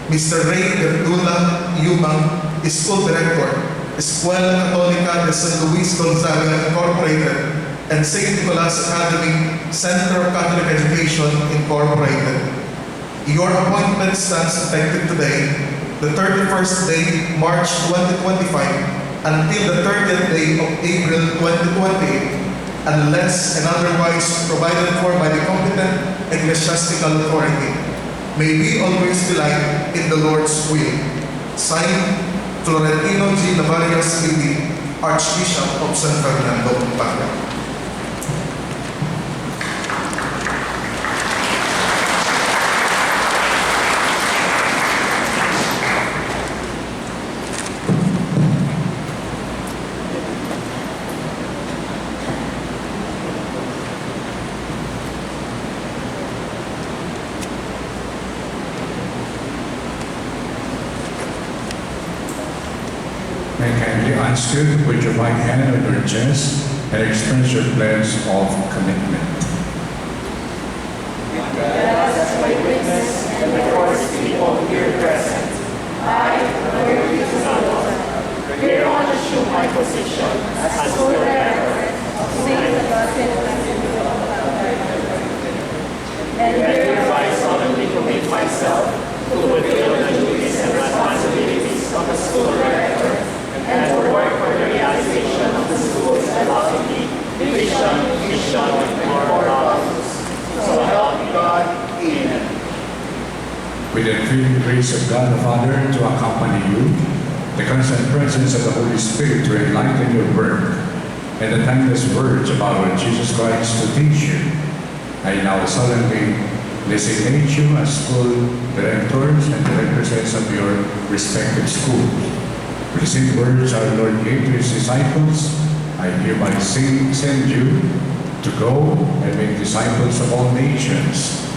Mr. Ray Verdula Yumang, School Director, Escuela Católica de San Luis Gonzaga, Incorporated, and St. Nicholas Academy, Center of Catholic Education, Incorporated. Your appointment stands effective today, the 31st day, March 2025, until the 30th day of April 2028, unless and otherwise provided for by the competent ecclesiastical authority. May we always delight in the Lord's will. Signed, Florentino G. Navarias, P.D., Archbishop of San Fernando, Pampanga. May I kindly ask you to put your right hand on your chest and express your pledge of commitment. As my witness and before the people here present, I, Fernando, hereon assume my position as school director of St. Augustine and hereby solemnly commit myself to fulfill the duties and responsibilities of a school director and to work for the realization of the school's philosophy, vision, mission, and core values. So help me God. Amen. With the free grace of God the Father to accompany you, the constant presence of the Holy Spirit to enlighten your work, and the timeless words of our Lord Jesus Christ to teach you, I now solemnly designate you as school directors and directresses of your respective schools. With the same words our Lord gave to his disciples, I hereby send you to go and make disciples of all nations,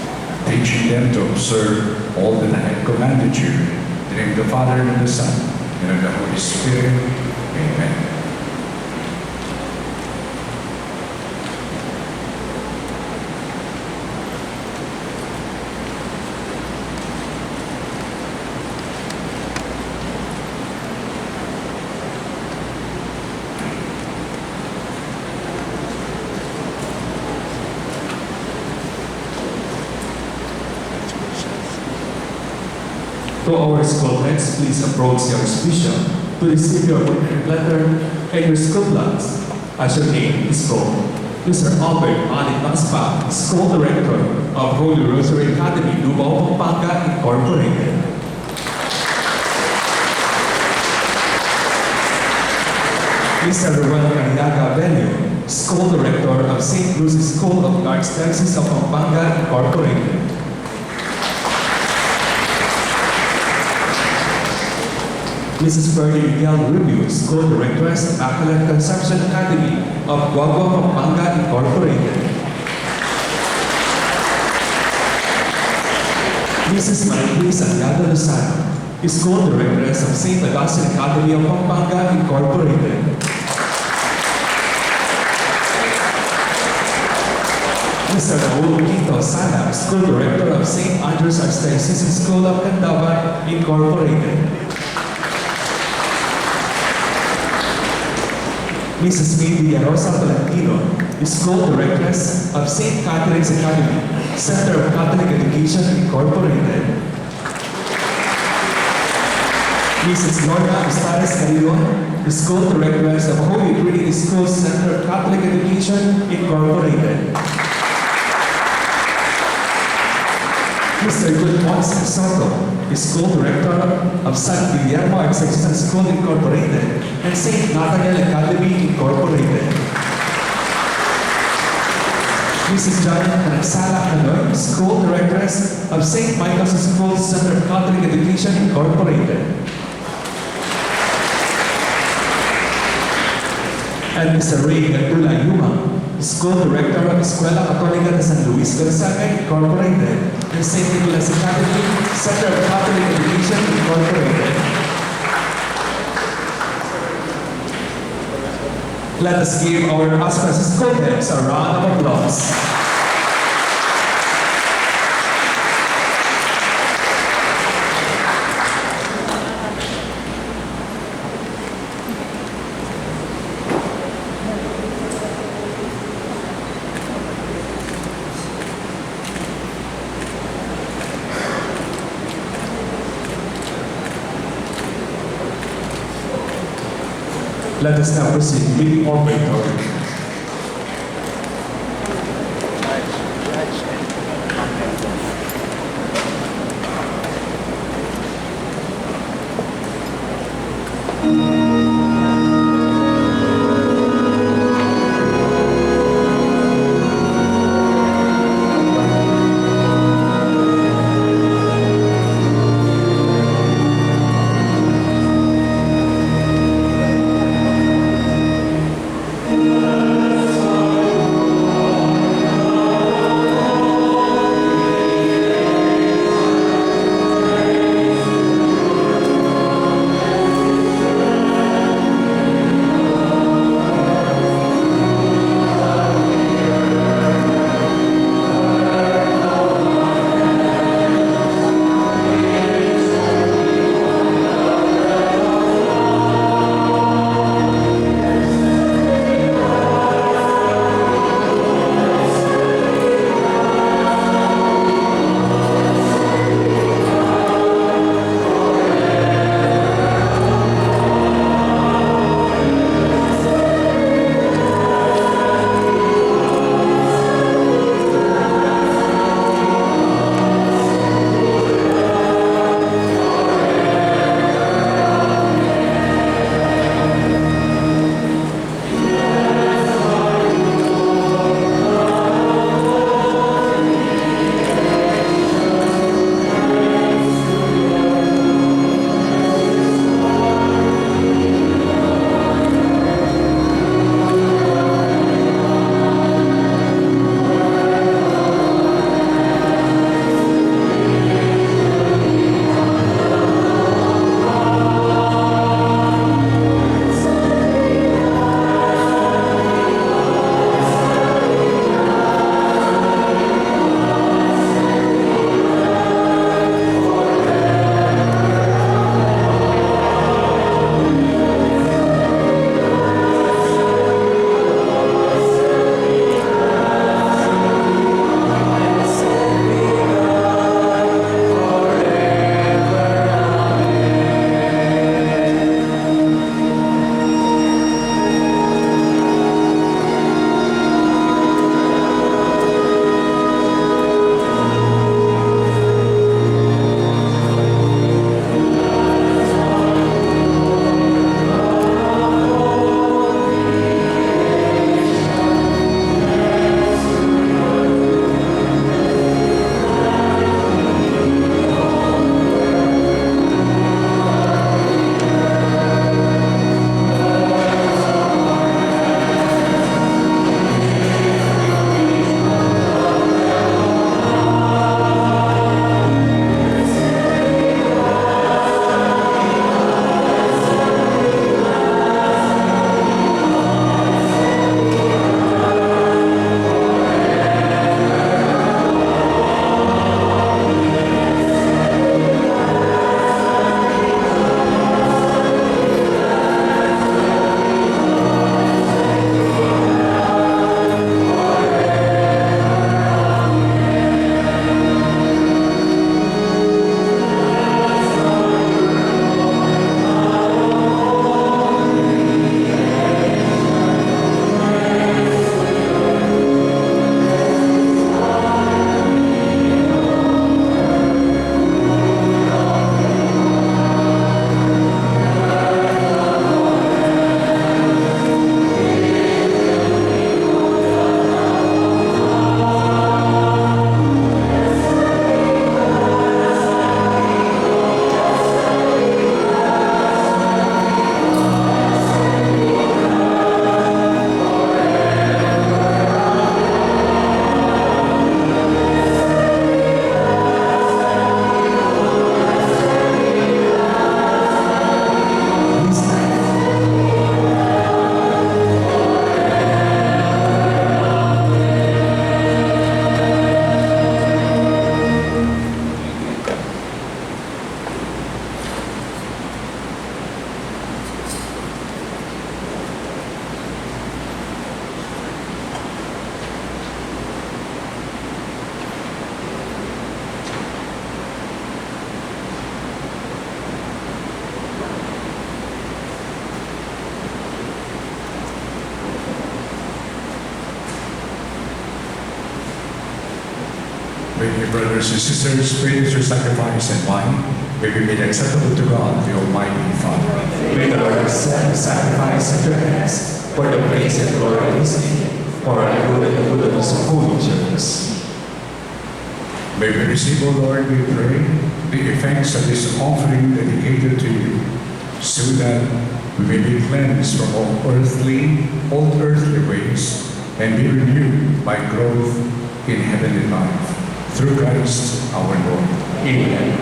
teaching them to observe all that I have commanded you. In the name of the Father, and of the Son, and of the Holy Spirit. Amen. To our school heads, please approach the Archbishop to receive your appointment letter and your school plans. As your name is called, Mr. Albert Ali Maspa, School Director of Holy Rosary Academy, Lubao, Pampanga, Incorporated. Mr. Ruel Cariaga Venue, School Director of St. Lucy's School of Archdiocese of Pampanga, Incorporated. Mrs. Bernie Miguel Rubio, School Directress, Immaculate Conception Academy of Guagua, Pampanga, Incorporated. Mrs. Marie Santiago Lozano, School Directress of St. Augustine Academy of Pampanga, Incorporated. Mr. Raul Quinto Sana, School Director of St. Andrew's Archdiocese School of Candaban, Incorporated. Mrs. May Villarosa Valentino, School Directress of St. Catherine's Academy, Center of Catholic Education, Incorporated. Mrs. Lorna Ustares Carrion, School Directress of Holy Trinity School, Center of Catholic Education, Incorporated. Mr. Good Ponce Soto, School Director of San Guillermo Execution School, Incorporated, and St. Nathaniel Academy, Incorporated. Mrs. Janet Anaxala Canoy, School Directress of St. Michael's School, Center of Catholic Education, Incorporated. And Mr. Ray Gatula Yuma, School Director of Escuela Católica de San Luis Gonzaga, Incorporated, and St. Nicholas Academy, Center of Catholic Education, Incorporated. Let us give our ASFES school heads a round of applause. Let us now proceed with the offertory. May your brothers and sisters pray that your sacrifice and mine may be made acceptable to God, the Almighty Father. May the Lord accept the sacrifice at your hands for the praise and glory of his name, for our good and the good of his holy church. May we receive, O Lord, we pray, the effects of this offering dedicated to you, so that we may be cleansed from all earthly ways, and be renewed by growth in heavenly life. Through Christ our Lord. Amen.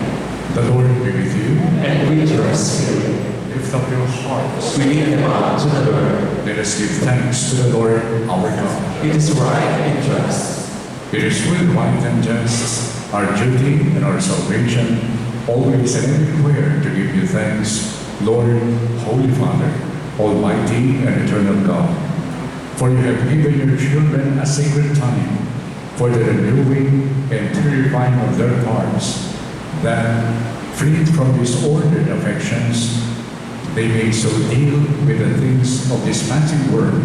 The Lord be with you. And with your spirit. Lift up your hearts. We lift them up to the Lord. Let us give thanks to the Lord our God. It is right and just. It is with right and just, our duty and our salvation, always and everywhere to give you thanks, Lord, Holy Father, Almighty and eternal God. For you have given your children a sacred time for the renewing and purifying of their hearts, that, freed from disordered affections, they may so deal with the things of this passing world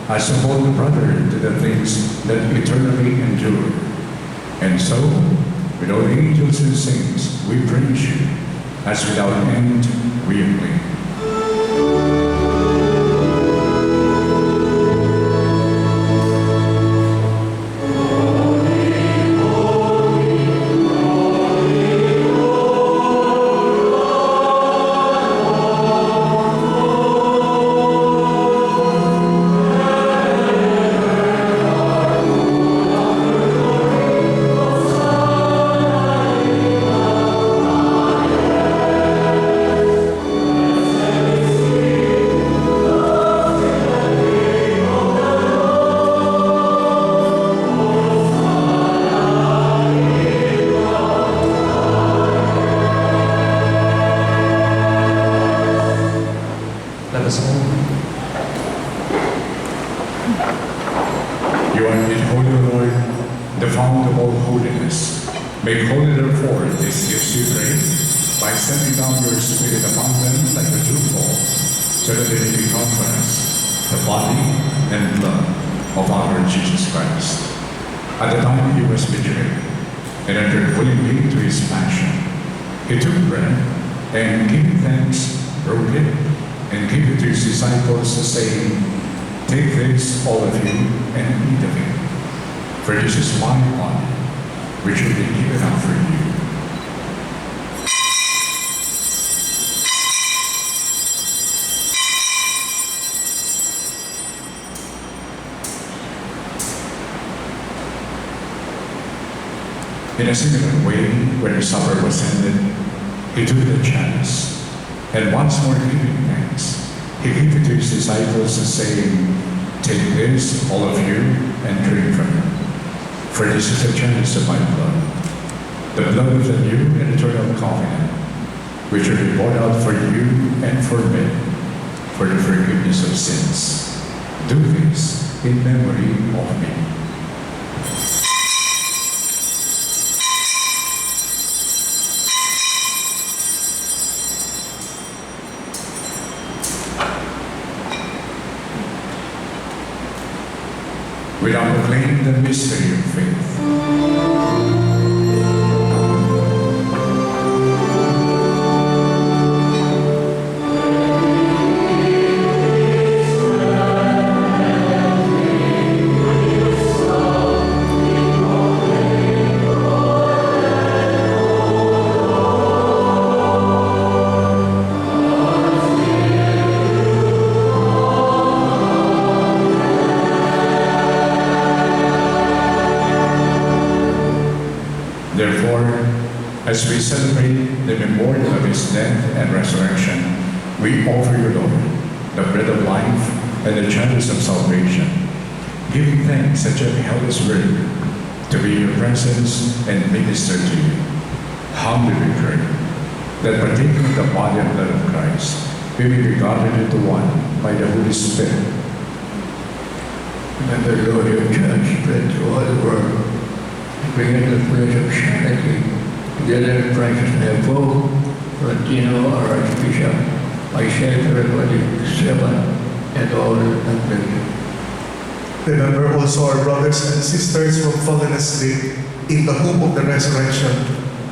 as to hold brother to the things that eternally endure. And so, with all the angels and saints, we praise you, as without end we acclaim. You are indeed holy, O Lord, the fount of all holiness. Make holy, therefore, these gifts, we pray, by sending down your Spirit upon them like a dewfall, so that they may become for us the body and blood of our Lord Jesus Christ. At the time he was betrayed and entered willingly to his passion, he took bread and, giving thanks, broke it and gave it to his disciples, saying, "Take this, all of you, and eat of it, for this is my body, which will be given up for you." In a similar way, when the supper was ended, he took the chalice, and once more giving thanks, he gave it to his disciples, saying, "Take this, all of you, and drink from it. For this is the chalice of my blood, the blood of the new and eternal covenant, which will be poured out for you and for many, for the forgiveness of sins. Do this in memory of me." We now proclaim the mystery of faith. Therefore, as we celebrate the memorial of his death and resurrection, we offer you, Lord, the bread of life and the chalice of salvation, giving thanks that you have held us worthy to be in your presence and minister to you. Humbly we pray that partaking of the body and blood of Christ, we may be gathered into one by the Holy Spirit. Let the glory of church spread through all the world, bring in the pledge of charity, together in righteousness of both Fernando, our Archbishop, myself, everybody, servant, and all the Remember also our brothers and sisters who have fallen asleep in the hope of the resurrection,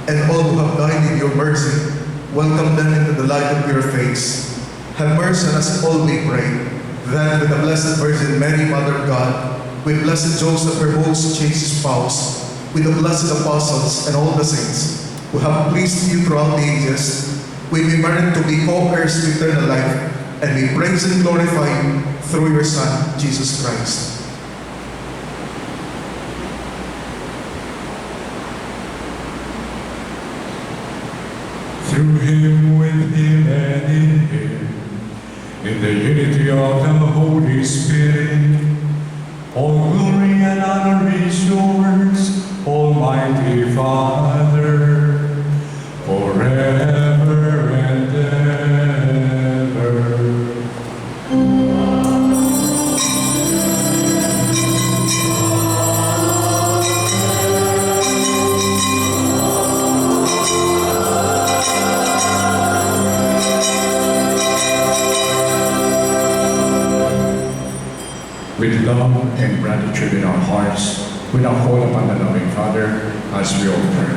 and all who have died in your mercy, welcome them into the light of your face. Have mercy on us all, we pray, that with the Blessed Virgin Mary, Mother of God, with Blessed Joseph, her most chaste spouse, with the blessed apostles and all the saints who have pleased you throughout the ages, we may merit to be co-heirs to eternal life, and we praise and glorify you through your Son, Jesus Christ. Through him, with him, and in him, in the unity of the Holy Spirit, all glory and honor is yours, Almighty Father, forever and ever. With love and gratitude in our hearts, we now call upon the loving Father as we all pray.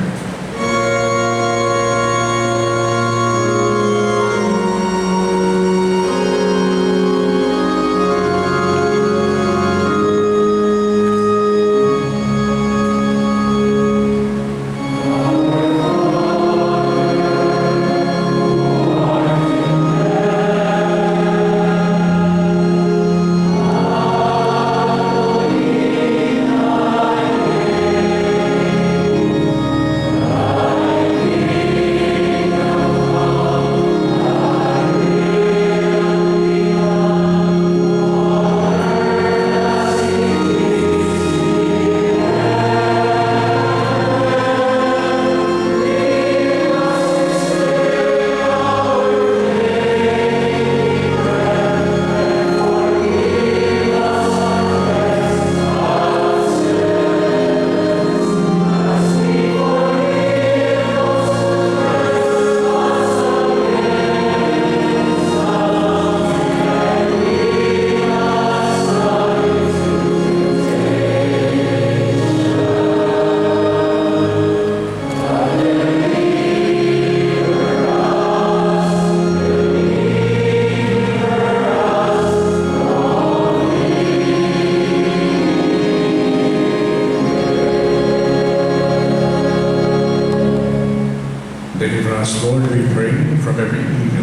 Deliver us, Lord, we pray, from every evil.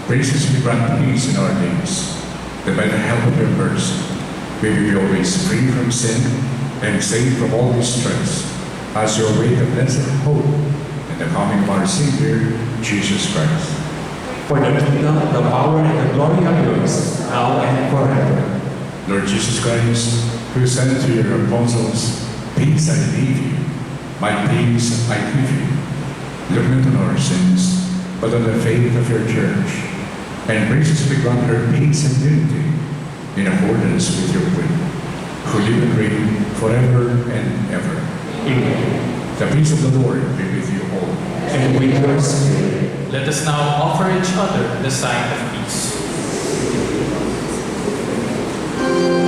Graciously grant peace in our days, that by the help of your mercy, we may be always free from sin and safe from all distress, as you await the blessed hope and the coming of our Savior, Jesus Christ. For the kingdom, the power, and the glory are yours, now and forever. Lord Jesus Christ, who said to your apostles, "Peace I leave you, my peace I give you," look not on our sins, but on the faith of your church, and graciously grant her peace and unity in accordance with your will, who live and reign forever and ever. Amen. The peace of the Lord be with you all. And with your spirit. Let us now offer each other the sign of peace. Amen.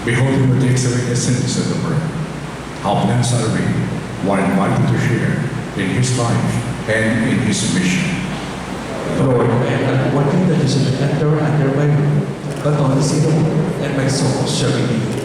Behold him who takes away the sins of the world. How blessed are we, who are invited to share in his life and in his mission. Lord, I am not worthy that you should enter under my roof, but only say the word, and my soul shall be healed.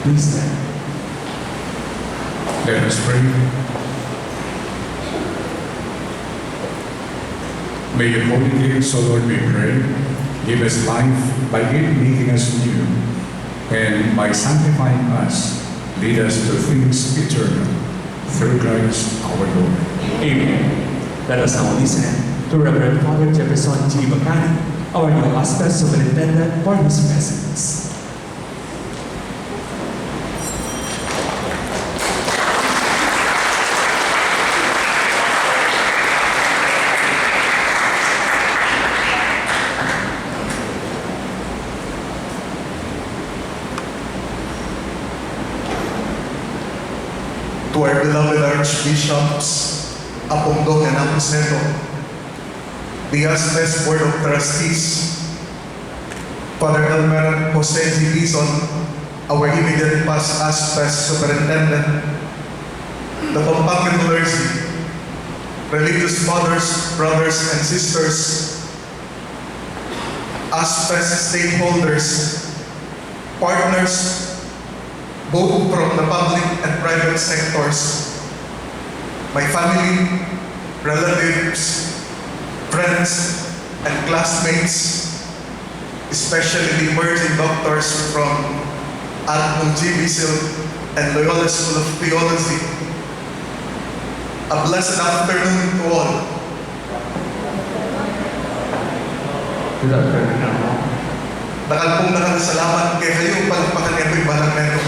Please stand. Let us pray. May the holy gifts, O Lord, we pray, give us life by making us new, and by sanctifying us, lead us to things eternal. Through Christ our Lord. Amen. Let us now listen to Reverend Father Jefferson Bacani, our new ASFES Superintendent, for his messages. To our beloved Archbishops, Apongdong and Aposeto, the ASFES Board of Trustees, Father Elmer Jose G. Dizon, our immediate past ASFES Superintendent, the Pampanga clergy, religious fathers, brothers, and sisters, ASFES stakeholders, partners, both from the public and private sectors, my family, relatives, friends, and classmates, especially the emerging doctors from Arzobispado and Loyola School of Theology. A blessed afternoon to all. Good afternoon. Nakal pong nakasalamat kay kayo, palakpakan niya po yung balang meron.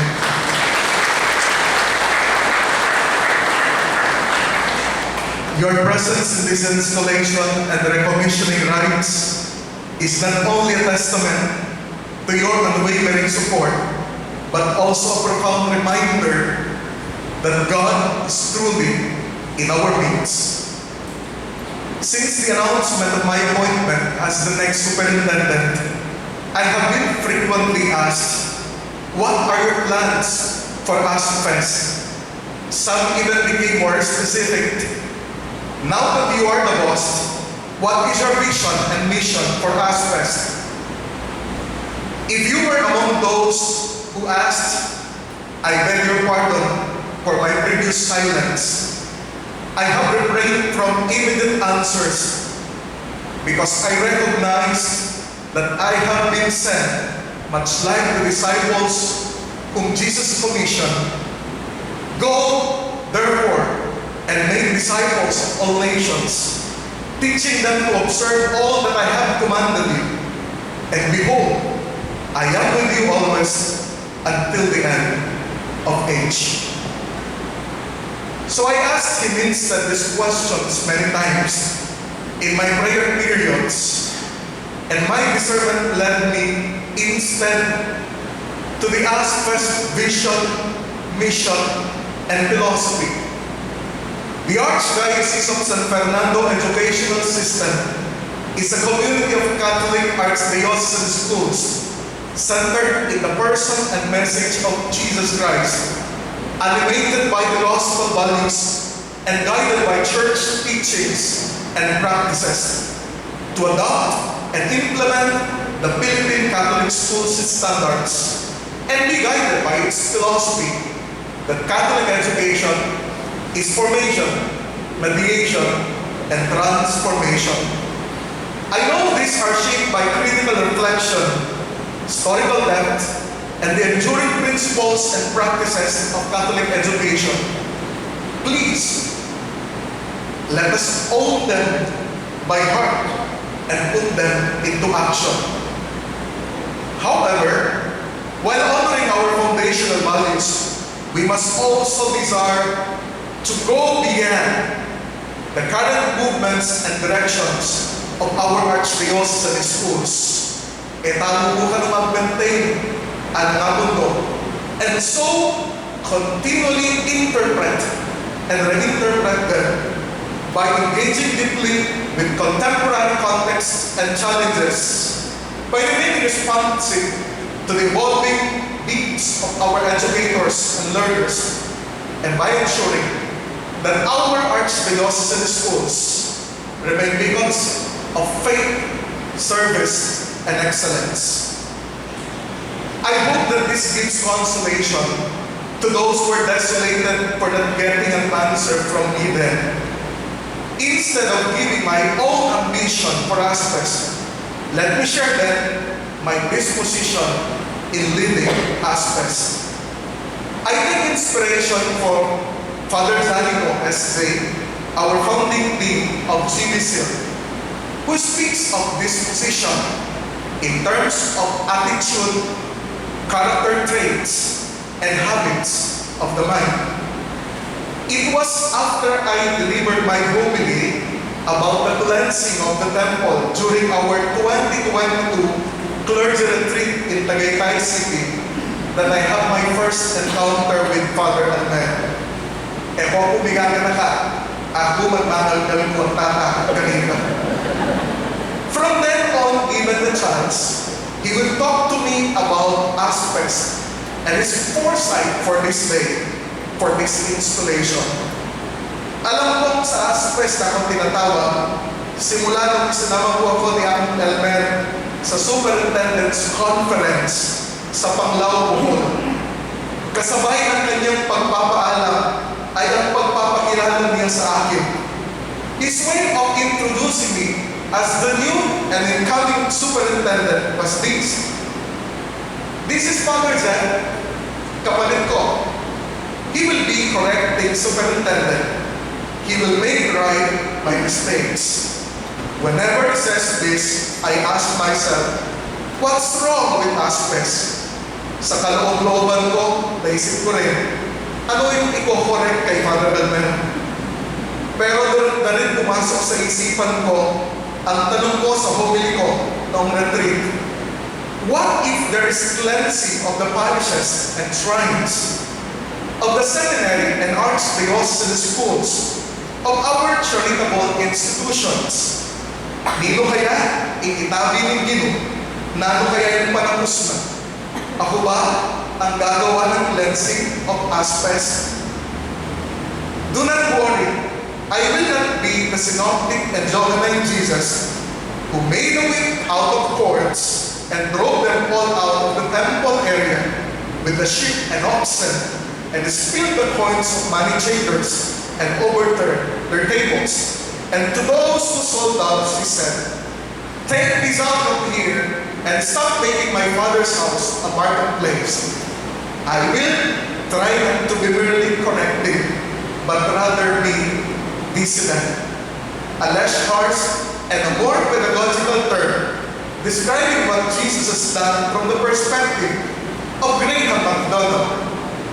Your presence in this installation and the recommissioning rites is not only a testament to your unwavering support, but also a profound reminder that God is truly in our midst. Since the announcement of my appointment as the next superintendent, I have been frequently asked, what are your plans for ASFES? Some even became more specific. Now that you are the boss, what is your vision and mission for ASFES? If you were among those who asked, I beg your pardon for my previous silence. I have refrained from immediate answers because I recognize that I have been sent, much like the disciples whom Jesus commissioned. Go, therefore, and make disciples of all nations, teaching them to observe all that I have commanded you. And behold, I am with you always until the end of age. So I asked him instead these questions many times in my prayer periods, and my discernment led me instead to the ASFES vision, mission, and philosophy. The Archdiocese of San Fernando Educational System is a community of Catholic Archdiocesan schools centered in the person and message of Jesus Christ, animated by the gospel values and guided by church teachings and practices to adopt and implement the Philippine Catholic schools standards and be guided by its philosophy that Catholic education is formation, mediation, and transformation. I know these are shaped by critical reflection, historical depth, and the enduring principles and practices of Catholic education. Please, let us own them by heart and put them into action. However, while honoring our foundational values, we must also desire to go beyond the current movements and directions of our archdiocesan schools. Etago bukan mag-maintain ang mundo, and so continually interpret and reinterpret them by engaging deeply with contemporary contexts and challenges, by remaining responsive to the evolving needs of our educators and learners, and by ensuring that our archdiocesan schools remain beacons of faith, service, and excellence. I hope that this gives consolation to those who are desolated for not getting an answer from Eden. Instead of giving my own ambition for ASFES, let me share then my disposition in leading ASFES. I take inspiration from Father Zanino S.J., our founding dean of GBC, who speaks of disposition in terms of attitude, character traits, and habits of the mind. It was after I delivered my homily about the cleansing of the temple during our 2022 clergy retreat in Tagaytay City that I had my first encounter with Father Almed. Kung umigaga na ka, ako magmakalkal ko ang tata kanina. From then on, given the chance, he will talk to me about ASFES and his foresight for this day, for this installation. Alam ko sa ASFES na akong tinatawag, simula nung isinama ko ako ni Ang Elmer sa Superintendent's Conference sa Panglao, Bohol. Kasabay ng kanyang pagpapaalam ay ang pagpapakilala niya sa akin. His way of introducing me as the new and incoming superintendent was this. This is Father Zen, kapalit ko. He will be correcting superintendent. He will make right my mistakes. Whenever he says this, I ask myself, what's wrong with ASFES? Sa kaloob-looban ko, naisip ko rin, ano yung i-correct kay Father Almen? Pero doon na rin pumasok sa isipan ko ang tanong ko sa homily ko noong retreat. What if there is cleansing of the parishes and shrines, of the seminary and archdiocesan schools, of our charitable institutions? Nino kaya ikitabi ng Gino? Nano kaya yung panapos na? Ako ba ang gagawa ng cleansing of ASFES? Do not worry. I will not be the synoptic and Johannine Jesus who made a whip out of cords and drove them all out of the temple area with the sheep and oxen and spilled the coins of money changers and overturned their tables. And to those who sold doves, he said, take these out of here and stop making my Father's house a marketplace. I will try not to be merely corrective, but rather be dissident. A less harsh and a more pedagogical term, describing what Jesus has done from the perspective of Graham MacDonald,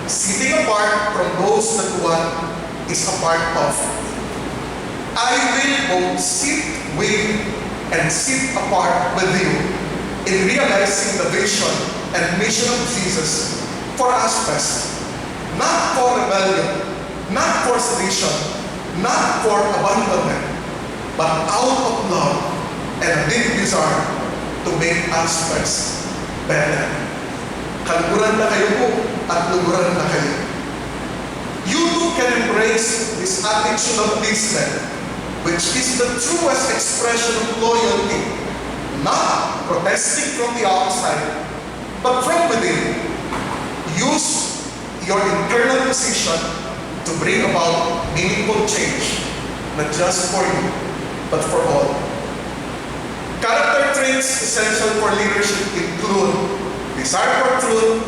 sitting apart from those that one is a part of. I will both sit with and sit apart with you in realizing the vision and mission of Jesus for ASFES, not for rebellion, not for sedition, not for abandonment, but out of love and a deep desire to make ASFES better. Kalburan na kayo po at luguran na kayo. You too can embrace this attitude of discipline, which is the truest expression of loyalty, not protesting from the outside, but from within. Use your internal position to bring about meaningful change, not just for you, but for all. Character traits essential for leadership include desire for truth,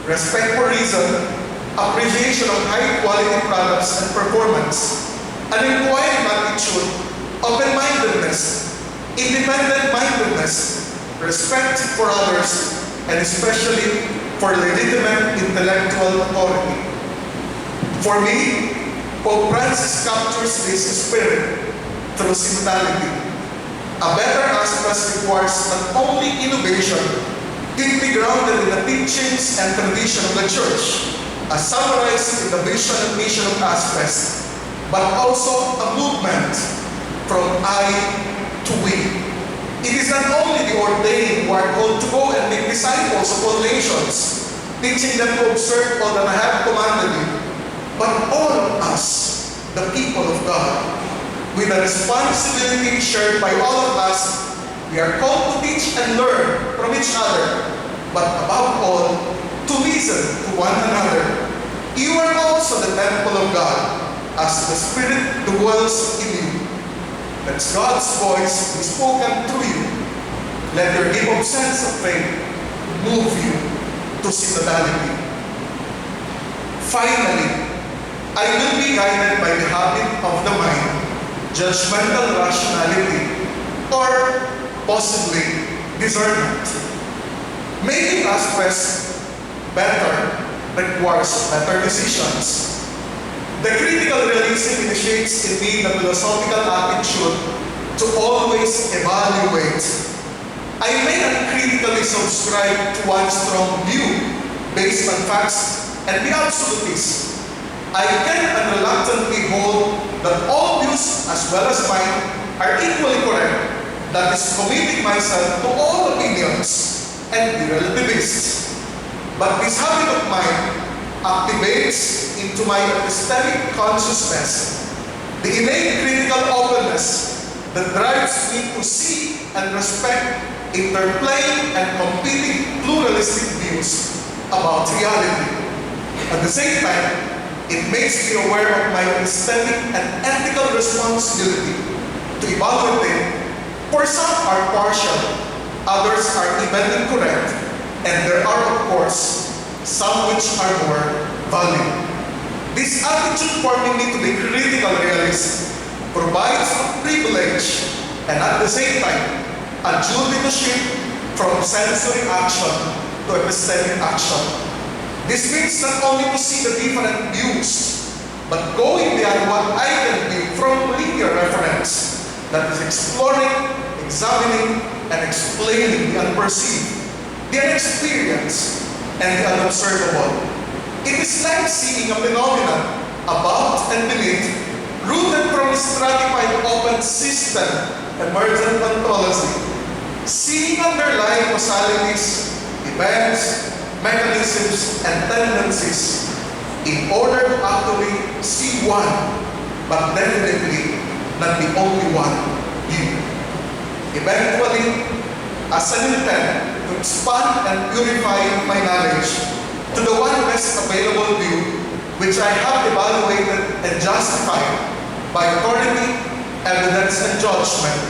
respect for reason, appreciation of high-quality products and performance, an inquiring attitude, open-mindedness, independent-mindedness, respect for others, and especially for legitimate intellectual authority. For me, Pope Francis captures this spirit through similitude. A better ASFES requires not only innovation, deeply grounded in the teachings and tradition of the Church, as summarized in the vision and mission of ASFES, but also a movement from I to we. It is not only the ordained who are called to go and make disciples of all nations, teaching them to observe all that I have commanded you, but all of us, the people of God, with a responsibility shared by all of us, we are called to teach and learn from each other, but above all, to listen to one another. You are also the temple of God, as the Spirit dwells in you. Let God's voice be spoken through you. Let your deep sense of faith move you to synodality. Finally, I will be guided by the habit of the mind, judgmental rationality, or possibly discernment. Making ASFES better requires better decisions. The critical realism initiates in me the philosophical attitude to always evaluate. I may uncritically subscribe to one strong view based on facts and be absolutist. I can unreluctantly hold that all views as well as mine are equally correct, that is, committing myself to all opinions and be relativist. But this habit of mine activates into my epistemic consciousness the innate critical openness that drives me to see and respect interplaying and competing pluralistic views about reality. At the same time, it makes me aware of my epistemic and ethical responsibility to evaluate it. For some are partial, others are even incorrect, and there are, of course, some which are more valid. This attitude forming me to be critical realist provides a privilege and at the same time a duty to shift from sensory action to epistemic action. This means not only to see the different views, but going beyond what I can view from linear reference, that is exploring, examining, and explaining the unperceived, the unexperienced, and the unobservable. It is like seeing a phenomenon above and beneath, rooted from a stratified open system, emergent ontology, seeing underlying causalities, events, mechanisms, and tendencies in order to actually see one, but definitely not the only one view. Eventually, as an intent to expand and purify my knowledge to the one best available view, which I have evaluated and justified by authority, evidence, and judgment,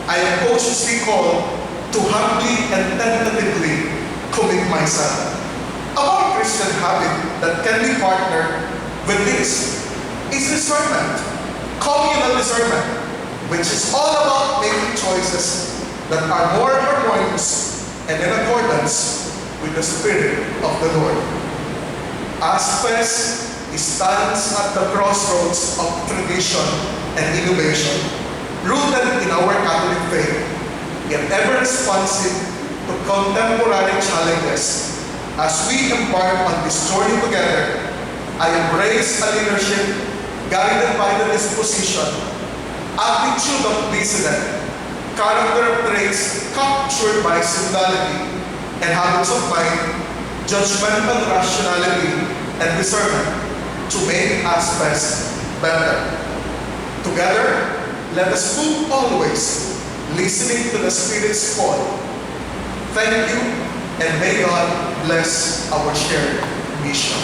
I am cautiously called to humbly and tentatively commit myself. Our Christian habit that can be partnered with this is discernment, communal discernment, which is all about making choices that are more harmonious and in accordance with the Spirit of the Lord. ASFES stands at the crossroads of tradition and innovation, rooted in our Catholic faith, yet ever responsive to contemporary challenges. As we embark on this journey together, I embrace a leadership guided by the disposition, attitude of precedent, character traits captured by synodality, and habits of mind, judgmental rationality, and discernment to make ASFES better. Together, let us move always, listening to the Spirit's call. Thank you, and may God bless our shared mission.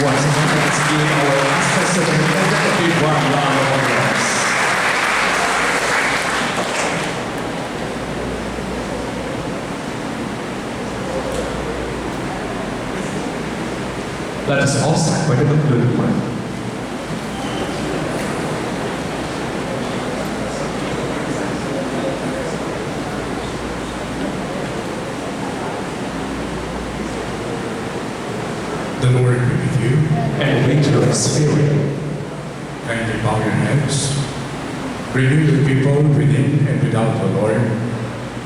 Once again, let's give our ASFES Superintendent a big warm round of applause. Let us all stand for the concluding prayer. The Lord be with you. And with your spirit. Kindly bow your heads. Renew the people within and without the Lord.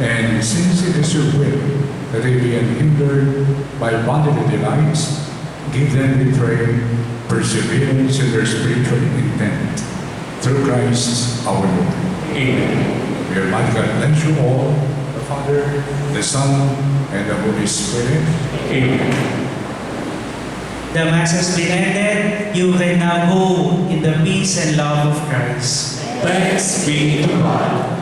And since it is your will that they be unhindered by bodily delights, give them, we pray, perseverance in their spiritual intent. Through Christ our Lord. Amen. May Almighty God bless you all, the Father, the Son, and the Holy Spirit. Amen. The Mass has been ended. You can now go in the peace and love of Christ. Thanks be to God.